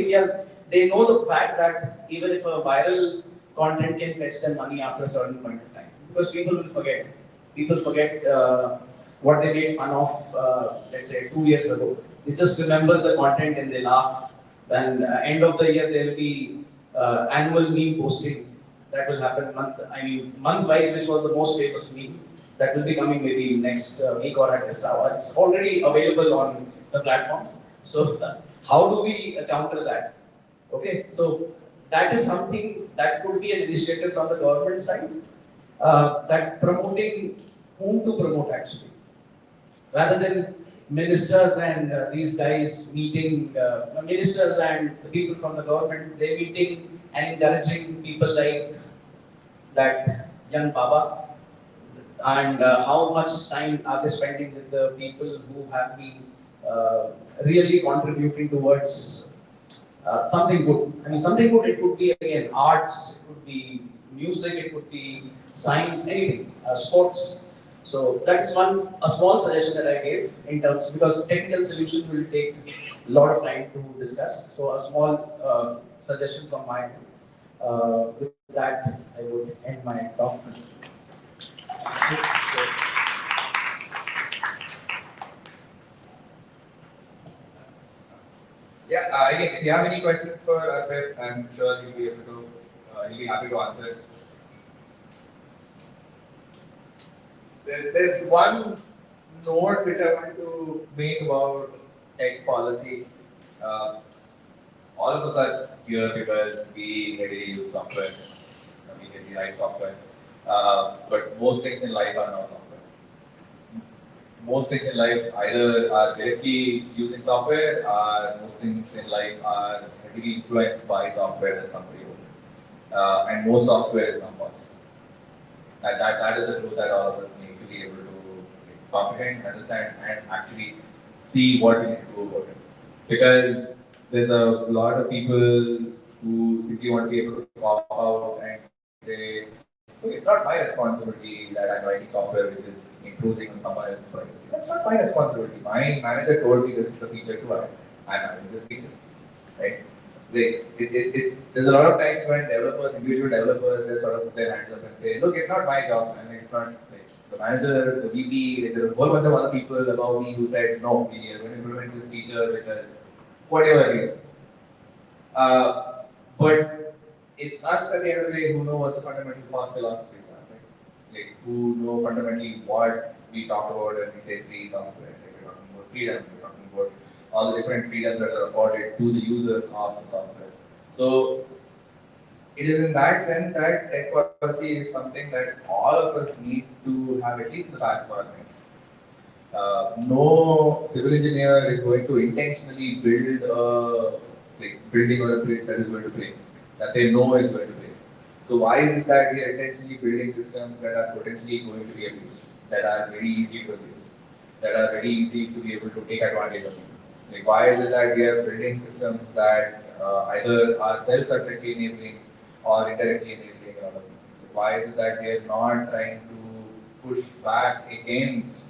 They know the fact that even if a viral content can fetch them money after a certain point of time, because people will forget. People forget what they made fun of, let's say 2 years ago. They just remember the content and they laugh. And end of the year there will be annual meme posting that will happen month-wise, which was the most famous meme. That will be coming maybe next week or at this hour. It's already available on the platforms. So how do we counter that? Okay, so that is something that could be an initiative from the government side, that promoting whom to promote actually, rather than ministers and these guys meeting, ministers and the people from the government, they meeting and encouraging people like that young Baba, and how much time are they spending with the people who have been really contributing towards something good. I mean, something good, it could be again arts, it could be music, it could be science, anything, sports. So that is a small suggestion that I gave in terms, because technical solution will take a lot of time to discuss. So a small suggestion from my end. With that, I would end my talk. Yeah, again, if you have any questions for Arpit, I'm sure he'll be able to, he'll be happy to answer. There's one note which I want to make about tech policy. Uh, all of us are here because we heavily use software. We heavily write software. But most things in life are not software. Most things in life either are directly using software, or most things in life are heavily influenced by software that somebody wrote. And most software is not FOSS. That is the truth that all of us need to be able to comprehend, understand, and actually see what we need to do about it. Because there's a lot of people who simply want to be able to pop out and say, so it's not my responsibility that I'm writing software which is imposing on someone else's privacy. That's not my responsibility. My manager told me this is the feature to add. I'm adding this feature, right? There's a lot of times when developers, individual developers, they sort of put their hands up and say, look, it's not my job. I mean, it's not like the manager, the VP, like, there are a whole bunch of other people above me who said, no, we are going to implement this feature because whatever reason. But it's us at the end of the day who know what the fundamental FOSS philosophies are, right? Like, who know fundamentally what we talk about when we say free software. Like, we're talking about freedom, we're talking about all the different freedoms that are afforded to the users of the software. So it is in that sense that tech policy is something that all of us need to have at least in the back of our minds. No civil engineer is going to intentionally build a building or a bridge that is going to break, that they know is going to break. So why is it that we are intentionally building systems that are potentially going to be abused, that are very easy to abuse, that are very easy to be able to take advantage of? Like, why is it that we are building systems that either are self-certainly enabling or indirectly enabling all of these things? Why is it that we are not trying to push back against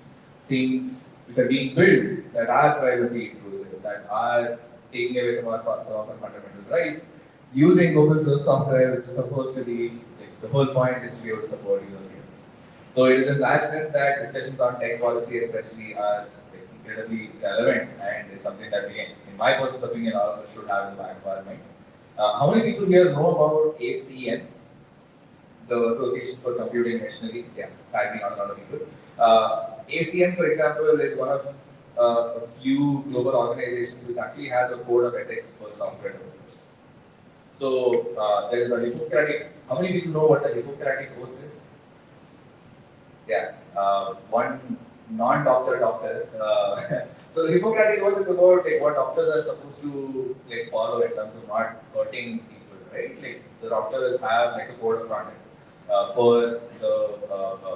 things which are being built that are privacy intrusive, that are taking away some of our fundamental rights, using open source software, which is supposed to be, like, the whole point is to be able to support user freedoms. So it is in that sense that discussions on tech policy especially are incredibly relevant, and it's something that, again, in my personal opinion, all of us should have in the back of our minds. How many people here know about ACN, the Association for Computing Machinery? Yeah, sadly not a lot of people. ACN, for example, is one of a few global organizations which actually has a code of ethics for software developers. So there is a Hippocratic. How many people know what the Hippocratic oath is? Yeah, one non-doctor doctor. So the Hippocratic oath is about like what doctors are supposed to like follow in terms of not hurting people, right? Like the doctors have like a code of conduct for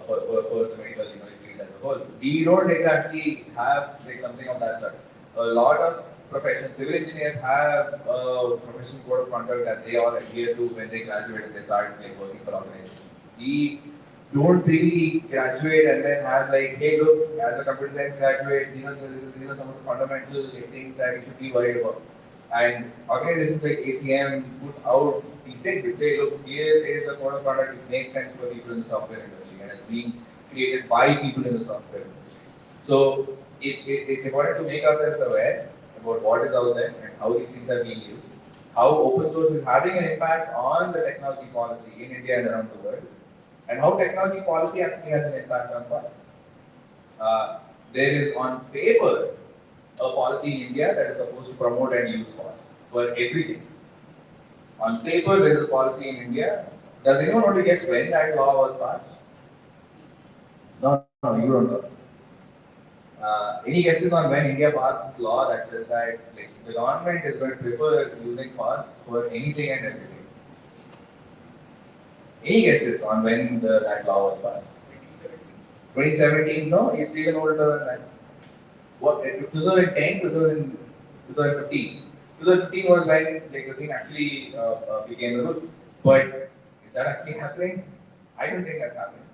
for the medical field as a whole. We don't exactly have like something of that sort. A lot of professions, civil engineers have a professional code of conduct that they all adhere to when they graduate and they start like working for organizations. We don't really graduate and then have like, hey, look, as a computer science graduate, these are some of the fundamental things that you should be worried about. And organizations like ACM put out these things. They say, look, here is a code of conduct which makes sense for people in the software industry and is being created by people in the software industry. So it's important to make ourselves aware about what is out there and how these things are being used, how open source is having an impact on the technology policy in India and around the world, and how technology policy actually has an impact on us. There is on paper a policy in India that is supposed to promote and use FOSS for everything. On paper, there is a policy in India. Does anyone want to guess when that law was passed? No, you don't know. Any guesses on when India passed this law that says that like, the government is going to prefer using FOSS for anything and everything? Any guesses on when that law was passed? 2017? No, it's even older than that. What? 2010, 2015. 2015 was when like the thing actually became a rule. But is that actually happening? I don't think that's happening.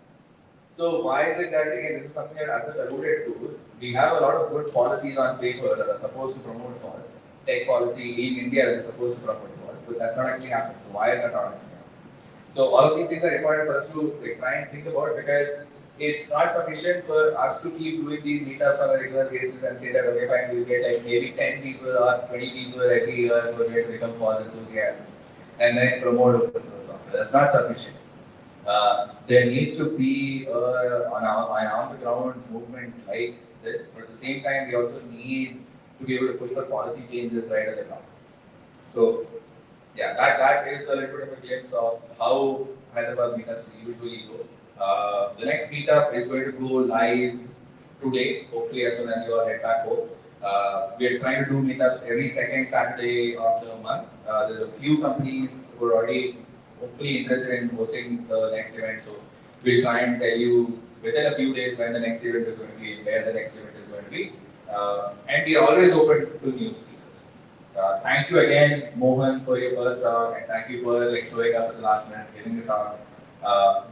So why is it that again this is something that Arthur alluded to? We have a lot of good policies on paper that are supposed to promote FOSS. Tech policy in India that is supposed to promote FOSS, but that's not actually happening. So why is that not actually happening? So all of these things are important for us to like, try and think about because it's not sufficient for us to keep doing these meetups on a regular basis and say that okay fine we'll get like maybe 10 people or 20 people every year who are going to become FOSS enthusiasts and then promote open source software. That's not sufficient. There needs to be an on-the-ground movement like this, but at the same time, we also need to be able to push for policy changes right at the top. So, yeah, that is a little bit of a glimpse of how Hyderabad meetups usually go. The next meetup is going to go live today, hopefully as soon as you all head back home. We are trying to do meetups every second Saturday of the month. There's a few companies who are already hopefully interested in hosting the next event. So we'll try and tell you within a few days when the next event is going to be, where the next event is going to be. And we are always open to new speakers. Thank you again, Mohan, for your first talk, and thank you for like showing up at the last minute, giving the talk.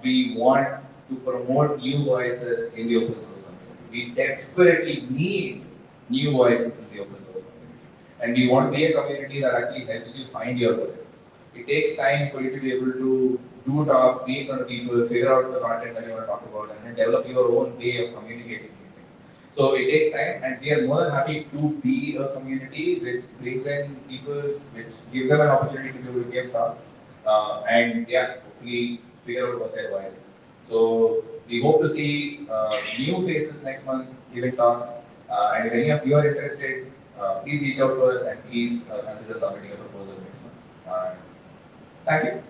We want to promote new voices in the open source community. We desperately need new voices in the open source community, and we want to be a community that actually helps you find your voice. It takes time for you to be able to do talks, be in front of people, figure out the content that you want to talk about, and then develop your own way of communicating these things. So it takes time, and we are more than happy to be a community which brings in people, which gives them an opportunity to be able to give talks, and yeah, hopefully figure out what their voice is. So we hope to see new faces next month giving talks, and if any of you are interested, please reach out to us and please consider submitting a proposal next month. Thank you.